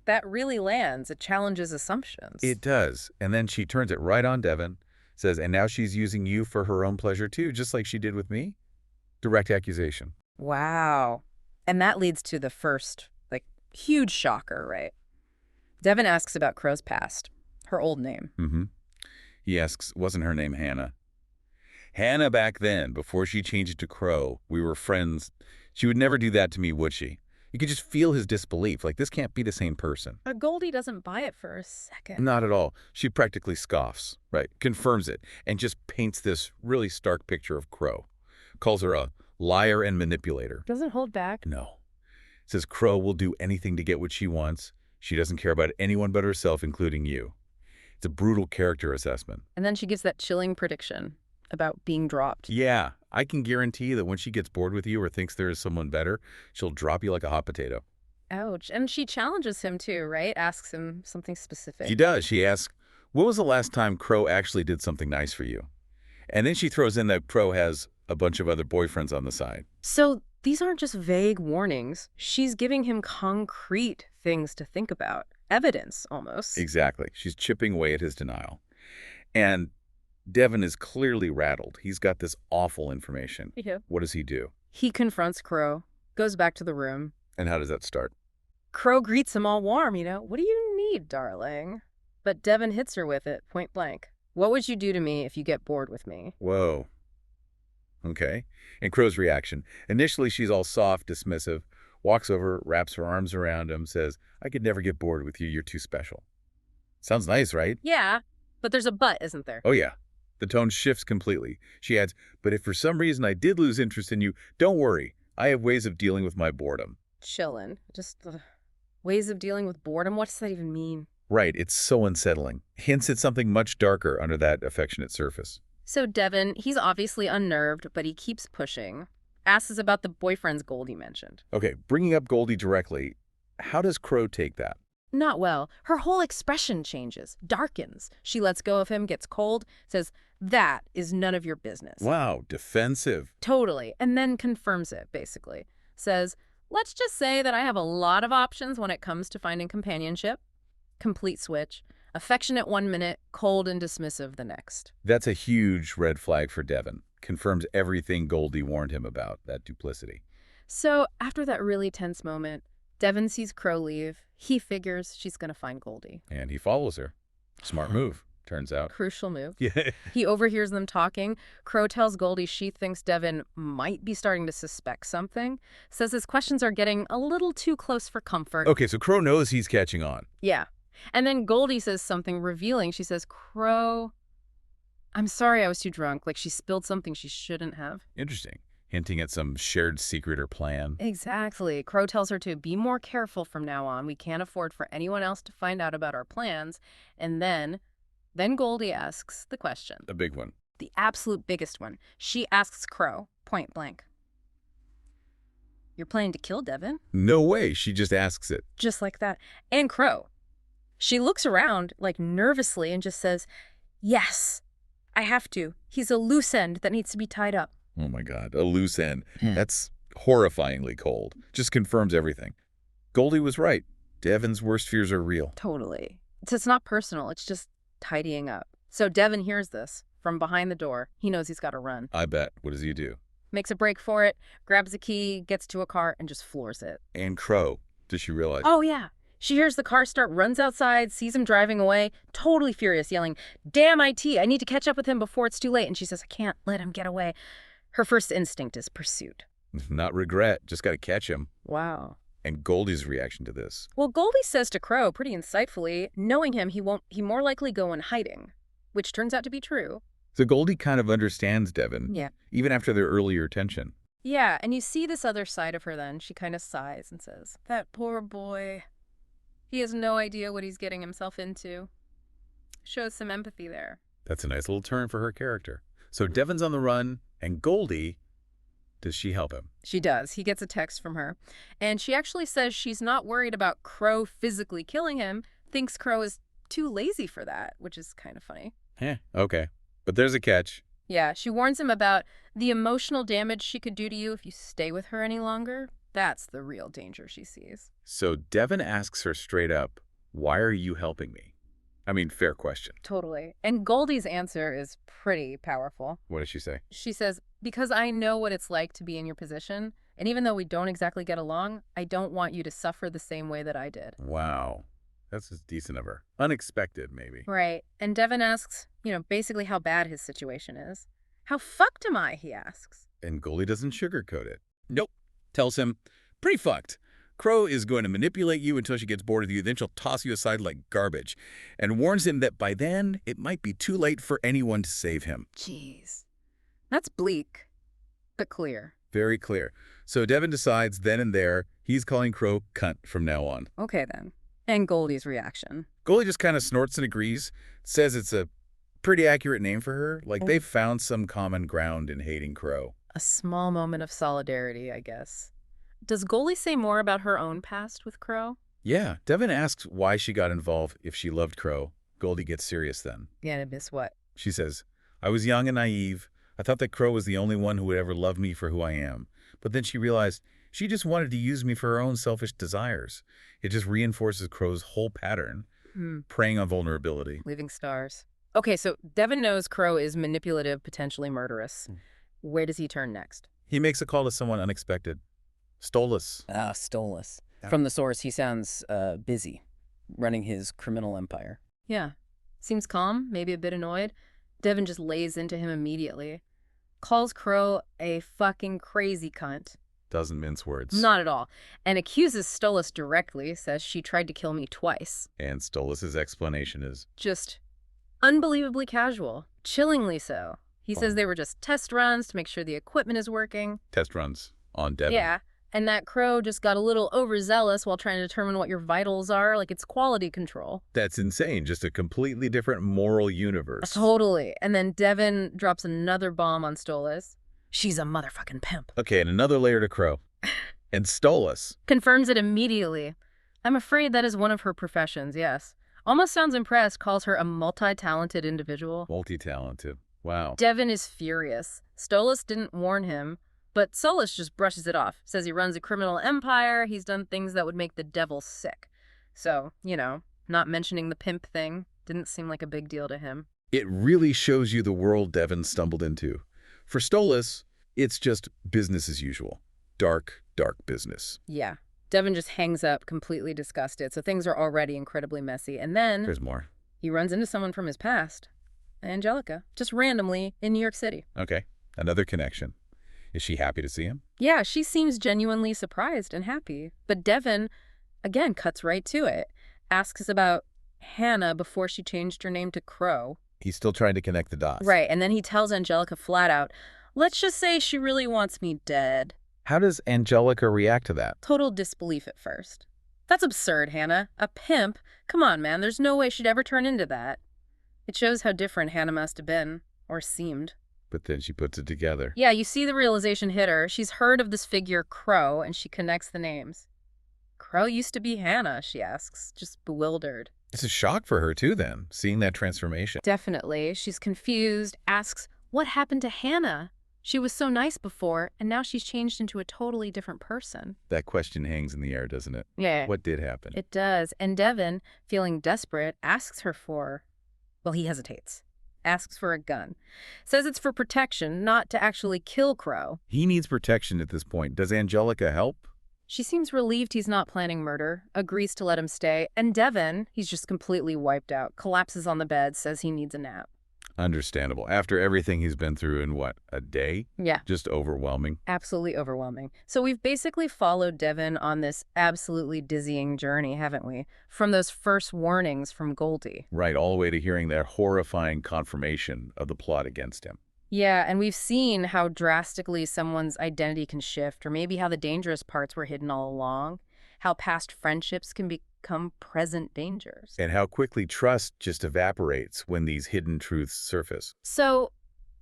That really lands. It challenges assumptions. It does. And then she turns it right on Devin, says, and now she's using you for her own pleasure too, just like she did with me? Direct accusation. Wow. And that leads to the first, huge shocker, right? Devin asks about Crow's past, her old name. Mm-hmm. He asks, wasn't her name Hannah? Hannah back then, before she changed it to Crow, we were friends. She would never do that to me, would she? You could just feel his disbelief, like this can't be the same person. But Goldie doesn't buy it for a second. Not at all. She practically scoffs, right? Confirms it, and just paints this really stark picture of Crow. Calls her a liar and manipulator. Doesn't hold back. No. Says Crow will do anything to get what she wants. She doesn't care about anyone but herself, including you. It's a brutal character assessment. And then she gives that chilling prediction about being dropped. Yeah, I can guarantee that when she gets bored with you or thinks there is someone better, she'll drop you like a hot potato. Ouch. And she challenges him too, right? Asks him something specific. She does. She asks, when was the last time Crow actually did something nice for you? And then she throws in that Crow has a bunch of other boyfriends on the side. So these aren't just vague warnings. She's giving him concrete things to think about. Evidence, almost. Exactly. She's chipping away at his denial. And Devin is clearly rattled. He's got this awful information. Yeah. What does he do? He confronts Crow, goes back to the room. And how does that start? Crow greets him all warm, what do you need, darling? But Devin hits her with it, point blank. What would you do to me if you get bored with me? Whoa. Okay. And Crow's reaction. Initially, she's all soft, dismissive, walks over, wraps her arms around him, says, I could never get bored with you. You're too special. Sounds nice, right? Yeah, but there's a but, isn't there? Oh, yeah. The tone shifts completely. She adds, but if for some reason I did lose interest in you, don't worry. I have ways of dealing with my boredom. Chillin'. Just ways of dealing with boredom? What does that even mean? Right, it's so unsettling. Hints at something much darker under that affectionate surface. So Devin, he's obviously unnerved, but he keeps pushing. Asks about the boyfriends Goldie mentioned. Okay, bringing up Goldie directly, how does Crow take that? Not well. Her whole expression changes, darkens. She lets go of him, gets cold, says, that is none of your business. Wow, defensive. Totally. And then confirms it, basically. Says, let's just say that I have a lot of options when it comes to finding companionship. Complete switch. Affectionate 1 minute, cold and dismissive the next. That's a huge red flag for Devin. Confirms everything Goldie warned him about, that duplicity. So after that really tense moment, Devin sees Crow leave. He figures she's going to find Goldie. And he follows her. Smart move, turns out. Crucial move. Yeah. He overhears them talking. Crow tells Goldie she thinks Devin might be starting to suspect something. Says his questions are getting a little too close for comfort. Okay, so Crow knows he's catching on. Yeah. And then Goldie says something revealing. She says, Crow, I'm sorry I was too drunk. Like she spilled something she shouldn't have. Interesting. Hinting at some shared secret or plan. Exactly. Crow tells her to be more careful from now on. We can't afford for anyone else to find out about our plans. And then Goldie asks the question. A big one. The absolute biggest one. She asks Crow, point blank. You're planning to kill Devin? No way. She just asks it. Just like that. And Crow. She looks around, nervously, and just says, yes, I have to. He's a loose end that needs to be tied up. Oh my God, a loose end. That's horrifyingly cold. Just confirms everything. Goldie was right. Devin's worst fears are real. Totally. It's not personal. It's just tidying up. So Devin hears this from behind the door. He knows he's got to run. I bet. What does he do? Makes a break for it, grabs a key, gets to a car, and just floors it. And Crow. Does she realize? Oh, yeah. She hears the car start, runs outside, sees him driving away, totally furious, yelling, damn IT, I need to catch up with him before it's too late. And she says, I can't let him get away. Her first instinct is pursuit. Not regret. Just got to catch him. Wow. And Goldie's reaction to this? Well, Goldie says to Crow, pretty insightfully, knowing him, he more likely go in hiding, which turns out to be true. So Goldie kind of understands Devin. Yeah. Even after their earlier tension. Yeah, and you see this other side of her then. She kind of sighs and says, "That poor boy. He has no idea what he's getting himself into." Shows some empathy there. That's a nice little turn for her character. So Devon's on the run, and Goldie, does she help him? She does. He gets a text from her. And she actually says she's not worried about Crow physically killing him, thinks Crow is too lazy for that, which is kind of funny. Okay. But there's a catch. Yeah, she warns him about the emotional damage she could do to you if you stay with her any longer. That's the real danger she sees. So Devon asks her straight up, why are you helping me? I mean, fair question. Totally. And Goldie's answer is pretty powerful. What does she say? She says, "Because I know what it's like to be in your position, and even though we don't exactly get along, I don't want you to suffer the same way that I did." Wow. That's just decent of her. Unexpected, maybe. Right. And Devon asks, basically how bad his situation is. "How fucked am I?" he asks. And Goldie doesn't sugarcoat it. Nope. Tells him, pretty fucked. Crow is going to manipulate you until she gets bored of you, then she'll toss you aside like garbage, and warns him that by then, it might be too late for anyone to save him. Jeez. That's bleak, but clear. Very clear. So Devon decides then and there he's calling Crow cunt from now on. Okay, then. And Goldie's reaction. Goldie just kind of snorts and agrees, says it's a pretty accurate name for her, like they've found some common ground in hating Crow. A small moment of solidarity, I guess. Does Goldie say more about her own past with Crow? Yeah, Devon asks why she got involved if she loved Crow. Goldie gets serious then. Yeah, to miss what? She says, I was young and naive. I thought that Crow was the only one who would ever love me for who I am. But then she realized she just wanted to use me for her own selfish desires. It just reinforces Crow's whole pattern, preying on vulnerability. Leaving stars. Okay, so Devon knows Crow is manipulative, potentially murderous. Where does he turn next? He makes a call to someone unexpected. Stolas. Stolas. From the source, he sounds busy, running his criminal empire. Yeah. Seems calm, maybe a bit annoyed. Devon just lays into him immediately. Calls Crow a fucking crazy cunt. Doesn't mince words. Not at all. And accuses Stolas directly, says she tried to kill me twice. And Stolas' explanation is, Just unbelievably casual. Chillingly so. He says they were just test runs to make sure the equipment is working. test runs on Devon. Yeah. And that Crow just got a little overzealous while trying to determine what your vitals are, like it's quality control. That's insane. Just a completely different moral universe. Totally. And then Devon drops another bomb on Stolas. She's a motherfucking pimp. Okay, and another layer to Crow. And Stolas. Confirms it immediately. I'm afraid that is one of her professions, yes. Almost sounds impressed, calls her a multi-talented individual. Multi-talented. Wow. Devon is furious. Stolas didn't warn him, but Stolas just brushes it off. Says he runs a criminal empire, he's done things that would make the devil sick. So, not mentioning the pimp thing didn't seem like a big deal to him. It really shows you the world Devon stumbled into. For Stolas, it's just business as usual. Dark, dark business. Yeah. Devon just hangs up, completely disgusted, so things are already incredibly messy. And then There's more. he runs into someone from his past. Angelica. Just randomly in New York City. Okay, another connection. Is she happy to see him? Yeah, she seems genuinely surprised and happy. But Devon, again, cuts right to it. Asks about Hannah before she changed her name to Crow. He's still trying to connect the dots. Right, and then he tells Angelica flat out, let's just say she really wants me dead. How does Angelica react to that? Total disbelief at first. That's absurd, Hannah. A pimp? Come on, man, there's no way she'd ever turn into that. It shows how different Hannah must have been, or seemed. But then she puts it together. Yeah, you see the realization hit her. She's heard of this figure, Crow, and she connects the names. Crow used to be Hannah, she asks, just bewildered. It's a shock for her, too, then, seeing that transformation. Definitely. She's confused, asks, what happened to Hannah? She was so nice before, and now she's changed into a totally different person. That question hangs in the air, doesn't it? Yeah. What did happen? It does. And Devon, feeling desperate, asks her for... Well, he hesitates. Asks for a gun. Says it's for protection, not to actually kill Crow. He needs protection at this point. Does Angelica help? She seems relieved he's not planning murder, agrees to let him stay, and Devon, he's just completely wiped out, collapses on the bed, says he needs a nap. Understandable. After everything he's been through in, what, a day? Yeah. Just overwhelming. Absolutely overwhelming. So we've basically followed Devon on this absolutely dizzying journey, haven't we? From those first warnings from Goldie. Right, all the way to hearing that horrifying confirmation of the plot against him. Yeah, and we've seen how drastically someone's identity can shift, or maybe how the dangerous parts were hidden all along, how past friendships can become present dangers. And how quickly trust just evaporates when these hidden truths surface. So,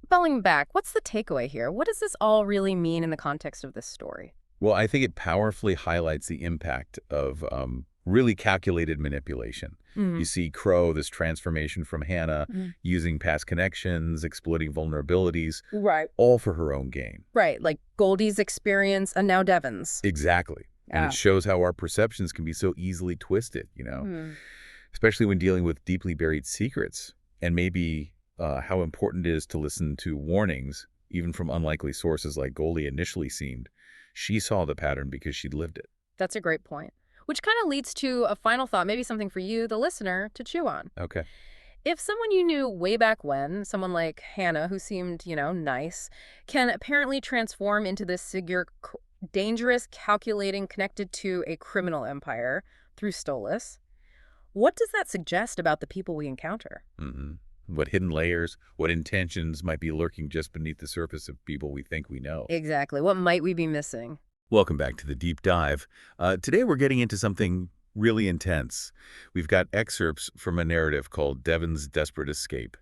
falling back, what's the takeaway here? What does this all really mean in the context of this story? Well, I think it powerfully highlights the impact of really calculated manipulation. You see Crow, this transformation from Hannah, using past connections, exploiting vulnerabilities, Right. all for her own gain. Right, like Goldie's experience and now Devon's. Exactly. And Yeah. it shows how our perceptions can be so easily twisted, especially when dealing with deeply buried secrets, and maybe how important it is to listen to warnings, even from unlikely sources like Goldie initially seemed. She saw the pattern because she'd lived it. That's a great point. Which kind of leads to a final thought, maybe something for you, the listener, to chew on. Okay. If someone you knew way back when, someone like Hannah, who seemed, nice, can apparently transform into this figure dangerous, calculating, connected to a criminal empire through Stolas, what does that suggest about the people we encounter? What hidden layers, what intentions might be lurking just beneath the surface of people we think we know. Exactly. What might we be missing? Welcome back to the Deep Dive. Today we're getting into something really intense. We've got excerpts from a narrative called Devon's Desperate Escape.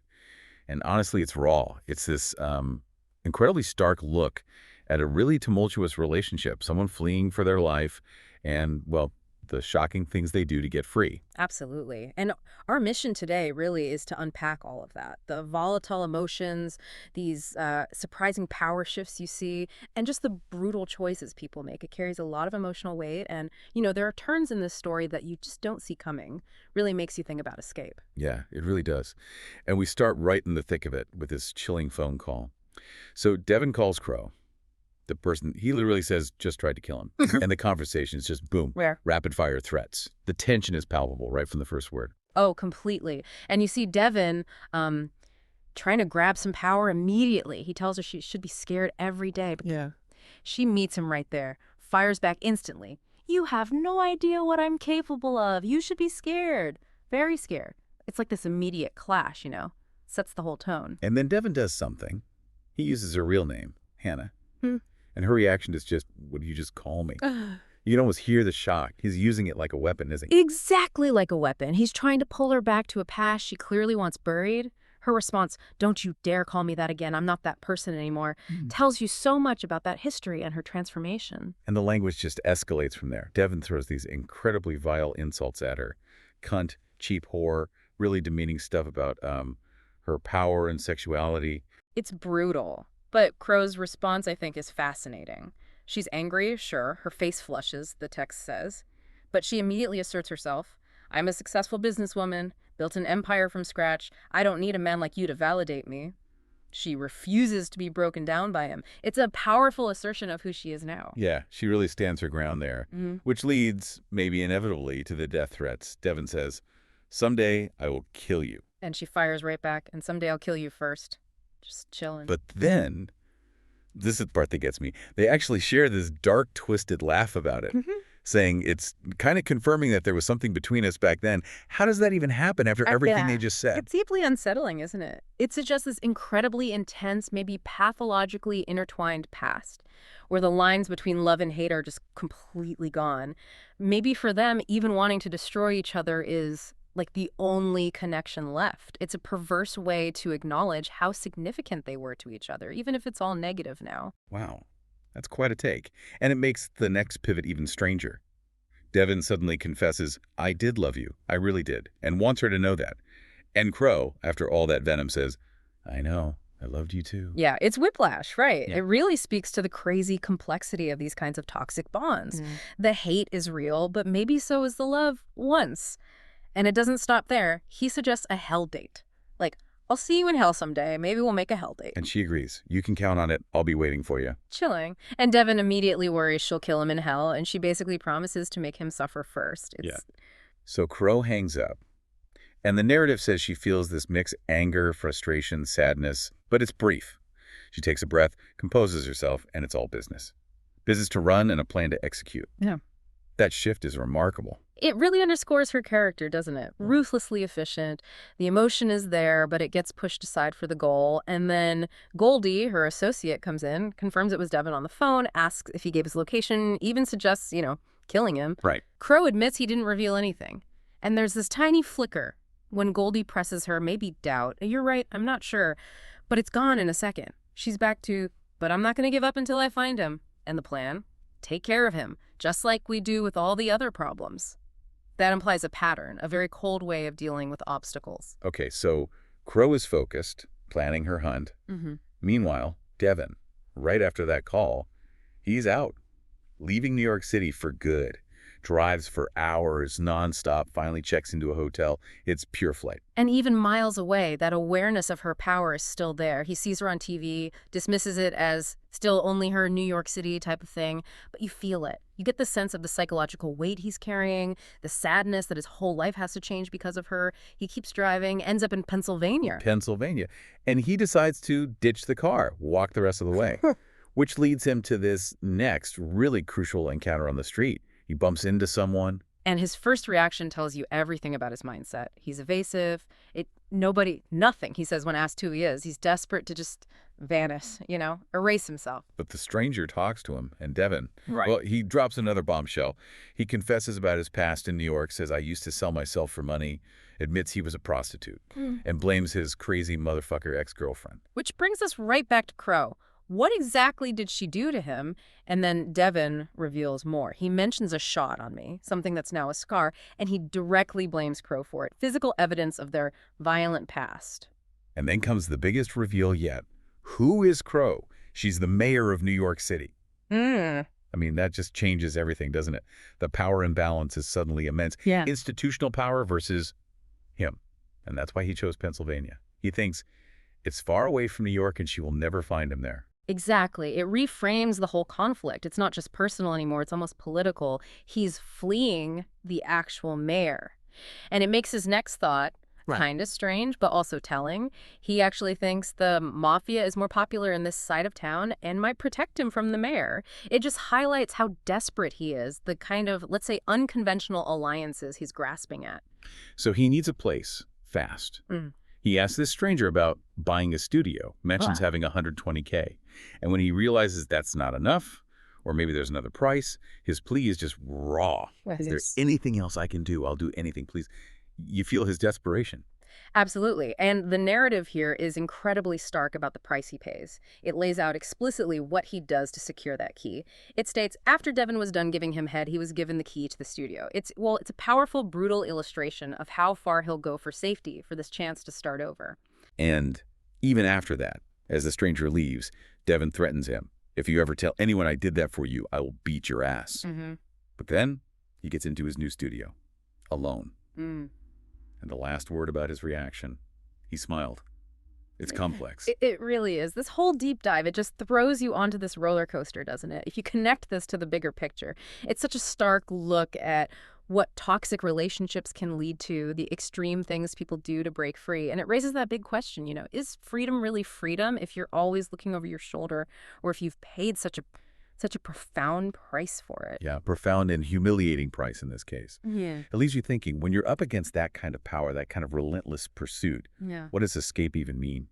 And honestly, it's raw. It's this incredibly stark look at a really tumultuous relationship, someone fleeing for their life, and, well, the shocking things they do to get free. Absolutely. And our mission today really is to unpack all of that. The volatile emotions, these surprising power shifts you see, and just the brutal choices people make. It carries a lot of emotional weight. And, there are turns in this story that you just don't see coming. Really makes you think about escape. Yeah, it really does. And we start right in the thick of it with this chilling phone call. So Devon calls Crow. The person, he literally says, just tried to kill him. And the conversation is just boom, rapid fire threats. The tension is palpable right from the first word. Oh, completely. And you see Devon trying to grab some power immediately. He tells her she should be scared every day. But she meets him right there, fires back instantly. You have no idea what I'm capable of. You should be scared. Very scared. It's like this immediate clash, Sets the whole tone. And then Devon does something. He uses her real name, Hannah. And her reaction is just, would you just call me? You can almost hear the shock. He's using it like a weapon, isn't he? Exactly like a weapon. He's trying to pull her back to a past she clearly wants buried. Her response, don't you dare call me that again, I'm not that person anymore, tells you so much about that history and her transformation. And the language just escalates from there. Devon throws these incredibly vile insults at her. Cunt, cheap whore, really demeaning stuff about her power and sexuality. It's brutal. But Crow's response, I think, is fascinating. She's angry, sure. Her face flushes, the text says. But she immediately asserts herself. I'm a successful businesswoman, built an empire from scratch. I don't need a man like you to validate me. She refuses to be broken down by him. It's a powerful assertion of who she is now. Yeah, she really stands her ground there, which leads, maybe inevitably, to the death threats. Devon says, someday I will kill you. And she fires right back, and someday I'll kill you first. Just chilling. But then, this is the part that gets me, they actually share this dark, twisted laugh about it, saying it's kind of confirming that there was something between us back then. How does that even happen after everything they just said? It's deeply unsettling, isn't it? It suggests this incredibly intense, maybe pathologically intertwined past, where the lines between love and hate are just completely gone. Maybe for them, even wanting to destroy each other is like the only connection left. It's a perverse way to acknowledge how significant they were to each other, even if it's all negative now. Wow, that's quite a take. And it makes the next pivot even stranger. Devon suddenly confesses, I did love you, I really did, and wants her to know that. And Crow, after all that venom, says, I know, I loved you too. Yeah, it's whiplash, right? Yeah. It really speaks to the crazy complexity of these kinds of toxic bonds. The hate is real, but maybe so is the love once. And it doesn't stop there. He suggests a hell date. Like, I'll see you in hell someday. Maybe we'll make a hell date. And she agrees. You can count on it. I'll be waiting for you. Chilling. And Devon immediately worries she'll kill him in hell, and she basically promises to make him suffer first. So Crow hangs up. And the narrative says she feels this mixed anger, frustration, sadness, but it's brief. She takes a breath, composes herself, and it's all business. Business to run and a plan to execute. Yeah. That shift is remarkable. It really underscores her character, doesn't it? Ruthlessly efficient. The emotion is there, but it gets pushed aside for the goal. And then Goldie, her associate, comes in, confirms it was Devin on the phone, asks if he gave his location, even suggests, killing him. Right. Crow admits he didn't reveal anything. And there's this tiny flicker when Goldie presses her, maybe doubt. You're right, I'm not sure. But it's gone in a second. She's back to, but I'm not going to give up until I find him. And the plan? Take care of him, just like we do with all the other problems. That implies a pattern, a very cold way of dealing with obstacles. Okay, so Crow is focused, planning her hunt. Meanwhile, Devin, right after that call, he's out, leaving New York City for good. Drives for hours nonstop, finally checks into a hotel. It's pure flight. And even miles away, that awareness of her power is still there. He sees her on TV, dismisses it as still only her New York City type of thing, but you feel it. You get the sense of the psychological weight he's carrying, the sadness that his whole life has to change because of her. He keeps driving, ends up in Pennsylvania. And he decides to ditch the car, walk the rest of the way, which leads him to this next really crucial encounter on the street. He bumps into someone. And his first reaction tells you everything about his mindset. He's evasive. Nothing, he says when asked who he is. He's desperate to just vanish, erase himself. But the stranger talks to him, and Devin, Right. well, he drops another bombshell. He confesses about his past in New York, says, I used to sell myself for money, admits he was a prostitute, and blames his crazy motherfucker ex-girlfriend. Which brings us right back to Crow. What exactly did she do to him? And then Devin reveals more. He mentions a shot on me, something that's now a scar, and he directly blames Crow for it. Physical evidence of their violent past. And then comes the biggest reveal yet. Who is Crow? She's the mayor of New York City. I mean, that just changes everything, doesn't it? The power imbalance is suddenly immense. Yeah. Institutional power versus him. And that's why he chose Pennsylvania. He thinks it's far away from New York and she will never find him there. Exactly. It reframes the whole conflict. It's not just personal anymore. It's almost political. He's fleeing the actual mayor. And it makes his next thought kind of strange, but also telling. He actually thinks the mafia is more popular in this side of town and might protect him from the mayor. It just highlights how desperate he is, the kind of, let's say, unconventional alliances he's grasping at. So he needs a place fast. He asks this stranger about buying a studio, mentions having $120K. And when he realizes that's not enough, or maybe there's another price, his plea is just raw. Is there anything else I can do? I'll do anything, please. You feel his desperation. Absolutely. And the narrative here is incredibly stark about the price he pays. It lays out explicitly what he does to secure that key. It states after Devin was done giving him head, he was given the key to the studio. It's a powerful, brutal illustration of how far he'll go for safety, for this chance to start over. And even after that, as the stranger leaves, Devin threatens him. If you ever tell anyone I did that for you, I will beat your ass. But then he gets into his new studio, alone. And the last word about his reaction, he smiled. It's complex. It really is. This whole deep dive, it just throws you onto this roller coaster, doesn't it? If you connect this to the bigger picture, it's such a stark look at what toxic relationships can lead to, the extreme things people do to break free. And it raises that big question, is freedom really freedom if you're always looking over your shoulder, or if you've paid such a profound price for it? Yeah, profound and humiliating price in this case. Yeah. It leaves you thinking, when you're up against that kind of power, that kind of relentless pursuit, what does escape even mean?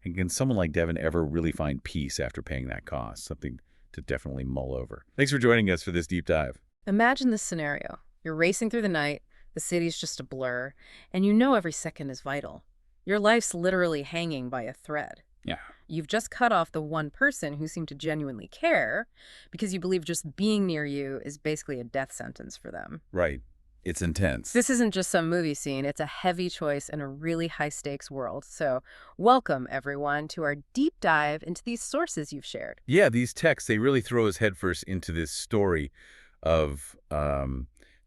And can someone like Devin ever really find peace after paying that cost? Something to definitely mull over. Thanks for joining us for this deep dive. Imagine this scenario. You're racing through the night, the city's just a blur, and every second is vital. Your life's literally hanging by a thread. Yeah. You've just cut off the one person who seemed to genuinely care because you believe just being near you is basically a death sentence for them. Right. It's intense. This isn't just some movie scene. It's a heavy choice in a really high-stakes world. So welcome, everyone, to our deep dive into these sources you've shared. Yeah, these texts, they really throw us headfirst into this story of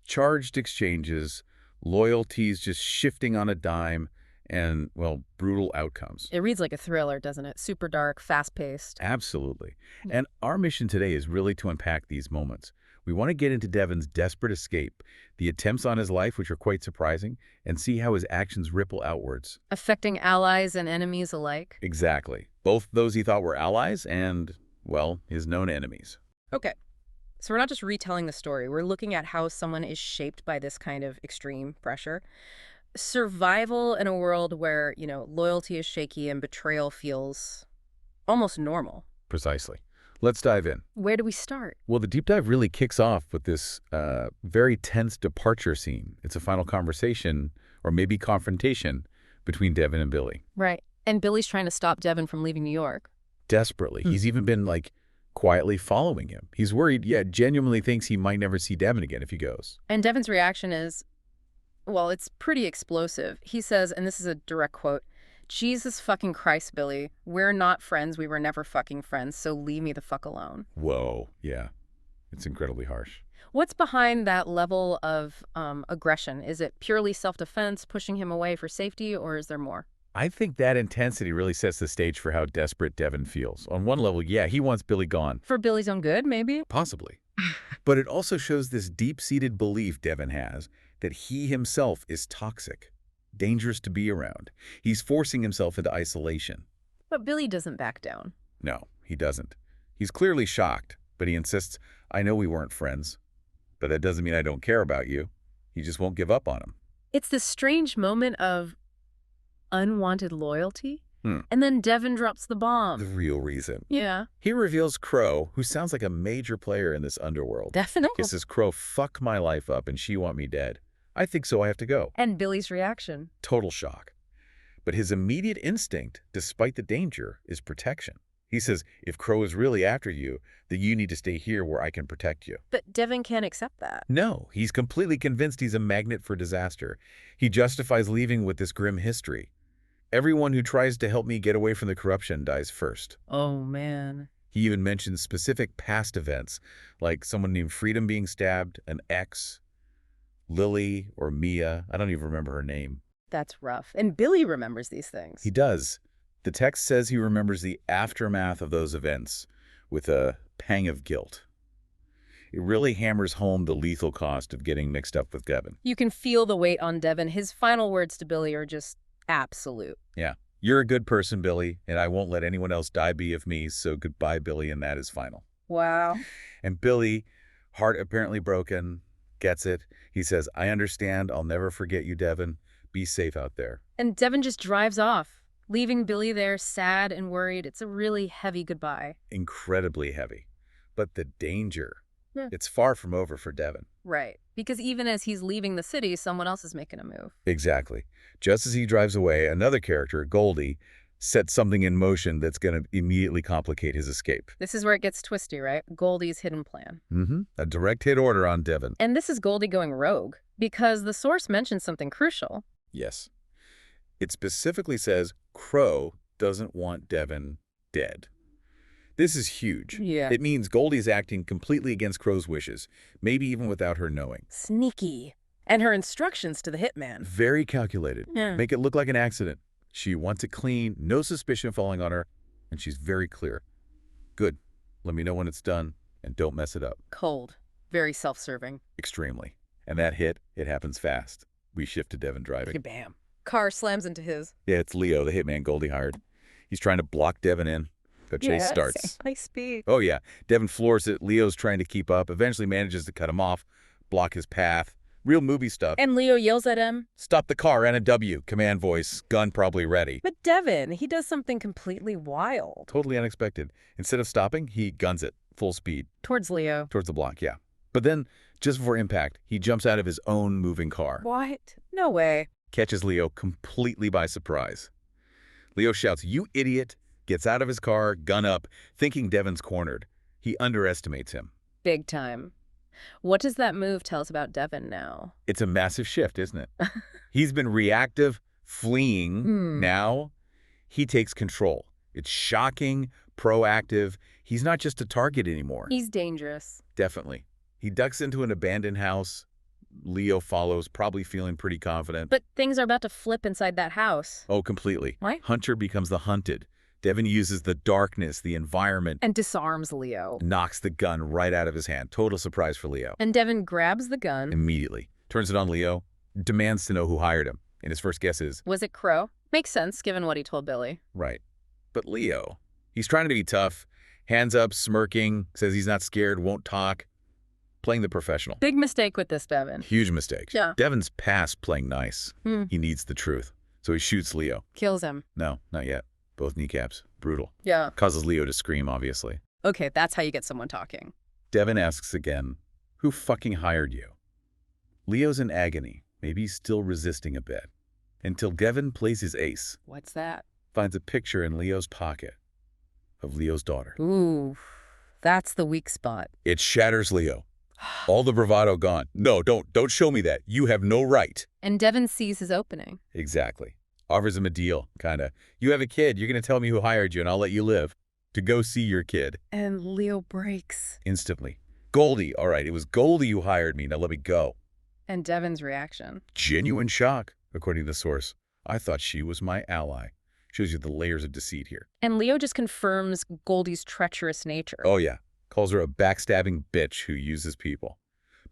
charged exchanges, loyalties just shifting on a dime, and, well, brutal outcomes. It reads like a thriller, doesn't it? Super dark, fast-paced. Absolutely. And our mission today is really to unpack these moments. We want to get into Devin's desperate escape, the attempts on his life, which are quite surprising, and see how his actions ripple outwards. Affecting allies and enemies alike. Exactly. Both those he thought were allies and, well, his known enemies. Okay. So we're not just retelling the story. We're looking at how someone is shaped by this kind of extreme pressure. Survival in a world where, loyalty is shaky and betrayal feels almost normal. Precisely. Let's dive in. Where do we start? Well, the deep dive really kicks off with this very tense departure scene. It's a final conversation, or maybe confrontation, between Devin and Billy. Right. And Billy's trying to stop Devin from leaving New York. Desperately. He's even been, quietly following him. He's worried, genuinely thinks he might never see Devin again if he goes. And Devin's reaction is, well, it's pretty explosive. He says, and this is a direct quote, "Jesus fucking Christ, Billy. We're not friends. We were never fucking friends, so leave me the fuck alone." Whoa. Yeah. It's incredibly harsh. What's behind that level of aggression? Is it purely self-defense, pushing him away for safety, or is there more? I think that intensity really sets the stage for how desperate Devin feels. On one level, he wants Billy gone. For Billy's own good, maybe? Possibly. But it also shows this deep-seated belief Devin has that he himself is toxic, dangerous to be around. He's forcing himself into isolation. But Billy doesn't back down. No, he doesn't. He's clearly shocked, but he insists, "I know we weren't friends, but that doesn't mean I don't care about you." He just won't give up on him. It's this strange moment of unwanted loyalty, Hmm. and then Devin drops the The bomb. real reason. Yeah, He reveals Crow, who sounds like a major player in this underworld. definitely. He says, "Crow, fuck my life up and she want me dead. I think so, I have to go." And Billy's reaction. Total shock. But his immediate instinct, despite the danger, is protection. He says, "If Crow is really after you, then you need to stay here where I can protect you." But Devin can't accept that. No, he's completely convinced he's a magnet for disaster. He justifies leaving with this grim history. "Everyone who tries to help me get away from the corruption dies first." Oh, man. He even mentions specific past events, like someone named Freedom being stabbed, an ex, Lily or Mia. I don't even remember her name. That's rough. And Billy remembers these things. He does. The text says he remembers the aftermath of those events with a pang of guilt. It really hammers home the lethal cost of getting mixed up with Devin. You can feel the weight on Devin. His final words to Billy are just absolute. Yeah. "You're a good person, Billy, and I won't let anyone else die be of me, so goodbye, Billy," and that is final. Wow. And Billy, heart apparently broken, gets it. He says, "I understand. I'll never forget you, Devin. Be safe out there." And Devin just drives off, leaving Billy there sad and worried. It's a really heavy goodbye. Incredibly heavy. But the danger, Yeah. it's far from over for Devin. Right. Because even as he's leaving the city, someone else is making a move. Exactly. Just as he drives away, another character, Goldie, sets something in motion that's going to immediately complicate his escape. This is where it gets twisty, right? Goldie's hidden plan. A direct hit order on Devin. And this is Goldie going rogue, because the source mentions something crucial. Yes. It specifically says Crow doesn't want Devin dead. This is huge. Yeah. It means Goldie's acting completely against Crow's wishes, maybe even without her knowing. Sneaky. And her instructions to the hitman. Very calculated. Yeah. Make it look like an accident. She wants it clean, no suspicion falling on her, and she's very clear. "Good. Let me know when it's done, and don't mess it up." Cold. Very self-serving. Extremely. And that hit, it happens fast. We shift to Devin driving. Bam. Car slams into his. Yeah, it's Leo, the hitman Goldie hired. He's trying to block Devin in. The chase starts. High speed. Oh, yeah. Devin floors it. Leo's trying to keep up, eventually manages to cut him off, block his path. Real movie stuff. And Leo yells at him. "Stop the car, N&W. Command voice. Gun probably ready." But Devin, he does something completely wild. Totally unexpected. Instead of stopping, he guns it, full speed, Towards Leo. towards the block, yeah. But then, just before impact, he jumps out of his own moving car. What? No way. Catches Leo completely by surprise. Leo shouts, "You idiot!" Gets out of his car, gun up, thinking Devin's cornered. He underestimates him. Big time. What does that move tell us about Devin now? It's a massive shift, isn't it? He's been reactive, fleeing. Now, he takes control. It's shocking, proactive. He's not just a target anymore. He's dangerous. Definitely. He ducks into an abandoned house. Leo follows, probably feeling pretty confident. But things are about to flip inside that house. Oh, completely. Right. Hunter becomes the hunted. Devin uses the darkness, the environment, And disarms Leo. knocks the gun right out of his hand. Total surprise for Leo. And Devin grabs the gun. Immediately. Turns it on Leo. Demands to know who hired him. And his first guess is, Was it Crow? Makes sense, given what he told Billy. right. But Leo, he's trying to be tough. Hands up, smirking, says he's not scared, won't talk. playing the professional. Big mistake with this, Devin. Huge mistake. Yeah. Devon's past playing nice. He needs the truth. So he shoots Leo. Kills him. No, not yet. Both kneecaps. Brutal. Yeah. Causes Leo to scream, obviously. Okay, that's how you get someone talking. Devon asks again, who fucking hired you? Leo's in agony. Maybe he's still resisting a bit. Until Devon plays his ace. What's that? Finds a picture in Leo's pocket of Leo's daughter. Ooh, that's the weak spot. It shatters Leo. All the bravado gone. No, don't show me that. You have no right. And Devin sees his opening. Exactly. Offers him a deal, kinda. You have a kid. You're gonna tell me who hired you and I'll let you live. To go see your kid. And Leo breaks. Instantly. Goldie. All right, it was Goldie who hired me. Now let me go. And Devin's reaction. Genuine shock, according to the source. I thought she was my ally. Shows you the layers of deceit here. And Leo just confirms Goldie's treacherous nature. Oh yeah. Calls her a backstabbing bitch who uses people.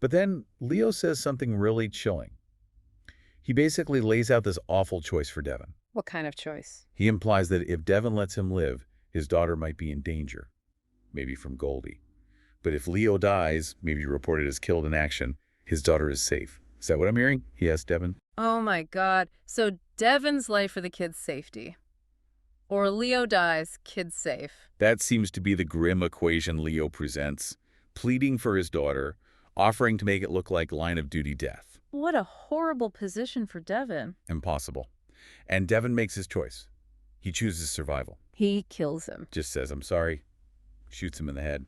But then Leo says something really chilling. He basically lays out this awful choice for Devon. What kind of choice? He implies that if Devon lets him live, his daughter might be in danger. Maybe from Goldie. But if Leo dies, maybe reported as killed in action, his daughter is safe. Is that what I'm hearing? He asked Devon. Oh my God. So Devin's life for the kid's safety. Or Leo dies, kid's safe. That seems to be the grim equation Leo presents, pleading for his daughter, offering to make it look like line-of-duty death. What a horrible position for Devin. Impossible. And Devon makes his choice. He chooses survival. He kills him. Just says, I'm sorry, shoots him in the head,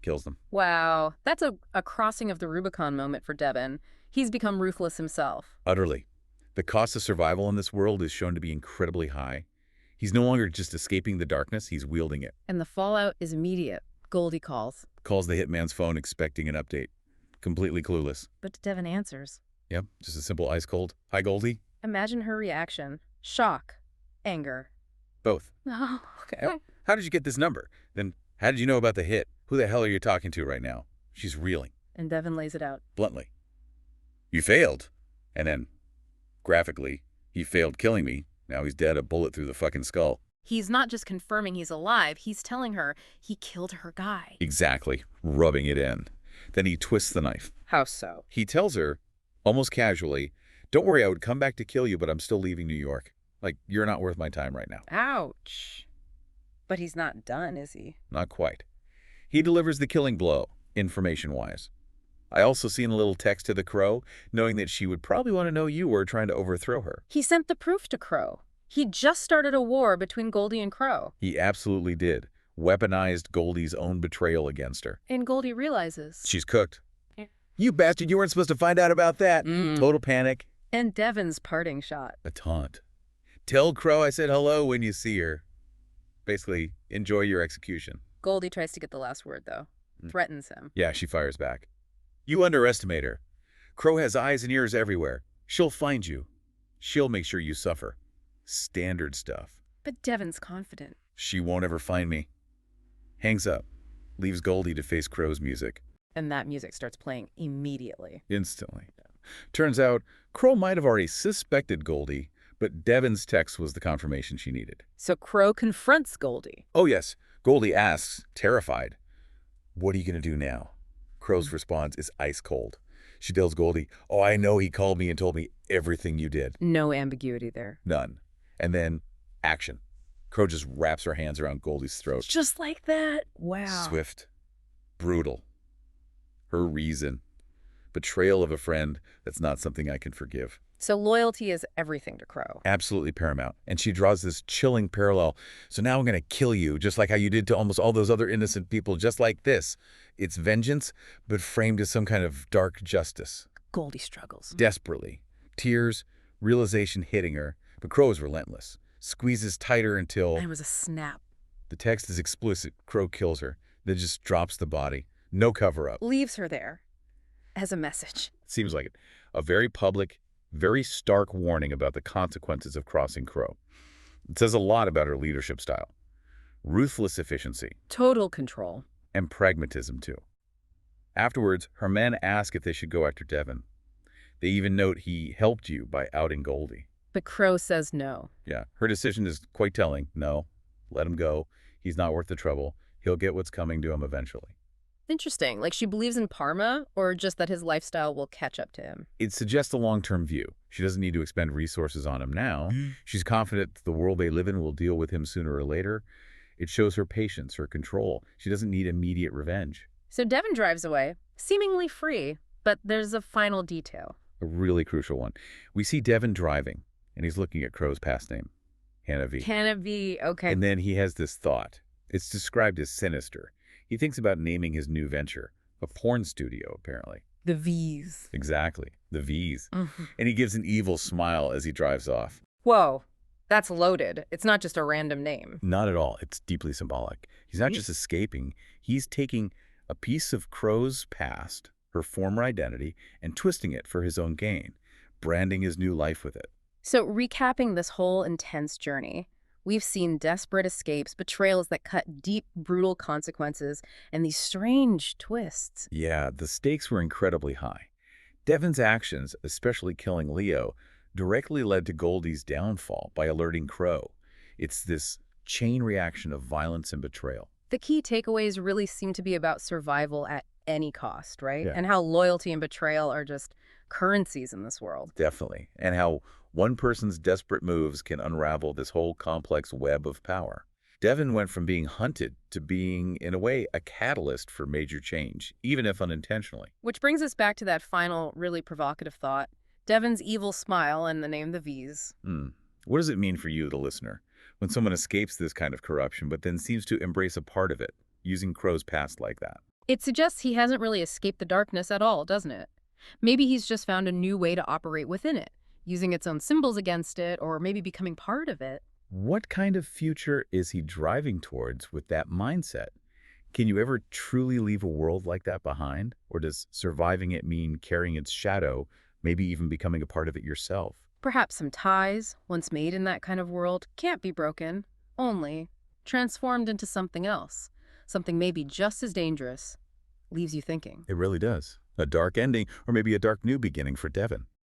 kills them. Wow. That's a crossing of the Rubicon moment for Devin. He's become ruthless himself. Utterly. The cost of survival in this world is shown to be incredibly high. He's no longer just escaping the darkness, he's wielding it. And the fallout is immediate. Goldie calls. Calls the hitman's phone expecting an update. Completely clueless. But Devin answers. Yep, just a simple ice cold. Hi, Goldie. Imagine her reaction. Shock. Anger. Both. Oh, okay. How did you get this number? Then how did you know about the hit? Who the hell are you talking to right now? She's reeling. And Devin lays it out. Bluntly. You failed. And then, graphically, he failed killing me. Now he's dead, a bullet through the fucking skull. He's not just confirming he's alive, he's telling her he killed her guy. Exactly. Rubbing it in. Then he twists the knife. How so? He tells her, almost casually, don't worry, I would come back to kill you, but I'm still leaving New York. Like, you're not worth my time right now. Ouch. But he's not done, is he? Not quite. He delivers the killing blow, information-wise. I also seen a little text to the Crow, knowing that she would probably want to know you were trying to overthrow her. He sent the proof to Crow. He just started a war between Goldie and Crow. He absolutely did. Weaponized Goldie's own betrayal against her. And Goldie realizes. She's cooked. Yeah. You bastard, you weren't supposed to find out about that. Total panic. And Devin's parting shot. A taunt. Tell Crow I said hello when you see her. Basically, enjoy your execution. Goldie tries to get the last word, though. Threatens him. Yeah, she fires back. You underestimate her. Crow has eyes and ears everywhere. She'll find you. She'll make sure you suffer. Standard stuff. But Devin's confident. She won't ever find me. Hangs up. Leaves Goldie to face Crow's music. And that music starts playing immediately. Instantly. Turns out, Crow might have already suspected Goldie, but Devin's text was the confirmation she needed. So Crow confronts Goldie. Oh yes, Goldie asks, terrified, what are you going to do now? Crow's response is ice cold. She tells Goldie, oh, I know he called me and told me everything you did. No ambiguity there. None. And then, action. Crow just wraps her hands around Goldie's throat. Just like that? Wow. Swift. Brutal. Her reason. Betrayal of a friend, that's not something I can forgive. So loyalty is everything to Crow. Absolutely paramount. And she draws this chilling parallel. So now I'm going to kill you, just like how you did to almost all those other innocent people, just like this. It's vengeance, but framed as some kind of dark justice. Goldie struggles. Desperately. Tears, realization hitting her. But Crow is relentless. Squeezes tighter until... And it was a snap. The text is explicit. Crow kills her. Then just drops the body. No cover-up. Leaves her there. As a message. Seems like it. A very public, very stark warning about the consequences of crossing Crow. It says a lot about her leadership style. Ruthless efficiency. Total control. And pragmatism, too. Afterwards, her men ask if they should go after Devon. They even note he helped you by outing Goldie. But Crow says no. Yeah, her decision is quite telling. No, let him go. He's not worth the trouble. He'll get what's coming to him eventually. Interesting. Like she believes in Parma, or just that his lifestyle will catch up to him? It suggests a long-term view. She doesn't need to expend resources on him now. She's confident that the world they live in will deal with him sooner or later. It shows her patience, her control. She doesn't need immediate revenge. So Devin drives away, seemingly free, but there's a final detail. A really crucial one. We see Devin driving, and he's looking at Crow's past name, Hannah V. Hannah V. Okay. And then he has this thought. It's described as sinister. He thinks about naming his new venture, a porn studio, apparently. The V's. Exactly, the V's. Mhm. And he gives an evil smile as he drives off. Whoa, that's loaded. It's not just a random name. Not at all. It's deeply symbolic. He's not just escaping. He's taking a piece of Crow's past, her former identity, and twisting it for his own gain, branding his new life with it. So recapping this whole intense journey, we've seen desperate escapes, betrayals that cut deep, brutal consequences, and these strange twists. Yeah, the stakes were incredibly high. Devin's actions, especially killing Leo, directly led to Goldie's downfall by alerting Crow. It's this chain reaction of violence and betrayal. The key takeaways really seem to be about survival at any cost, right? Yeah. And how loyalty and betrayal are just currencies in this world. Definitely. And how one person's desperate moves can unravel this whole complex web of power. Devin went from being hunted to being, in a way, a catalyst for major change, even if unintentionally. Which brings us back to that final, really provocative thought. Devin's evil smile and the name the V's. What does it mean for you, the listener, when someone escapes this kind of corruption but then seems to embrace a part of it, using Crow's past like that? It suggests he hasn't really escaped the darkness at all, doesn't it? Maybe he's just found a new way to operate within it, using its own symbols against it, or maybe becoming part of it. What kind of future is he driving towards with that mindset? Can you ever truly leave a world like that behind? Or does surviving it mean carrying its shadow, maybe even becoming a part of it yourself? Perhaps some ties, once made in that kind of world, can't be broken, only transformed into something else, something maybe just as dangerous. Leaves you thinking. It really does. A dark ending, or maybe a dark new beginning for Devin.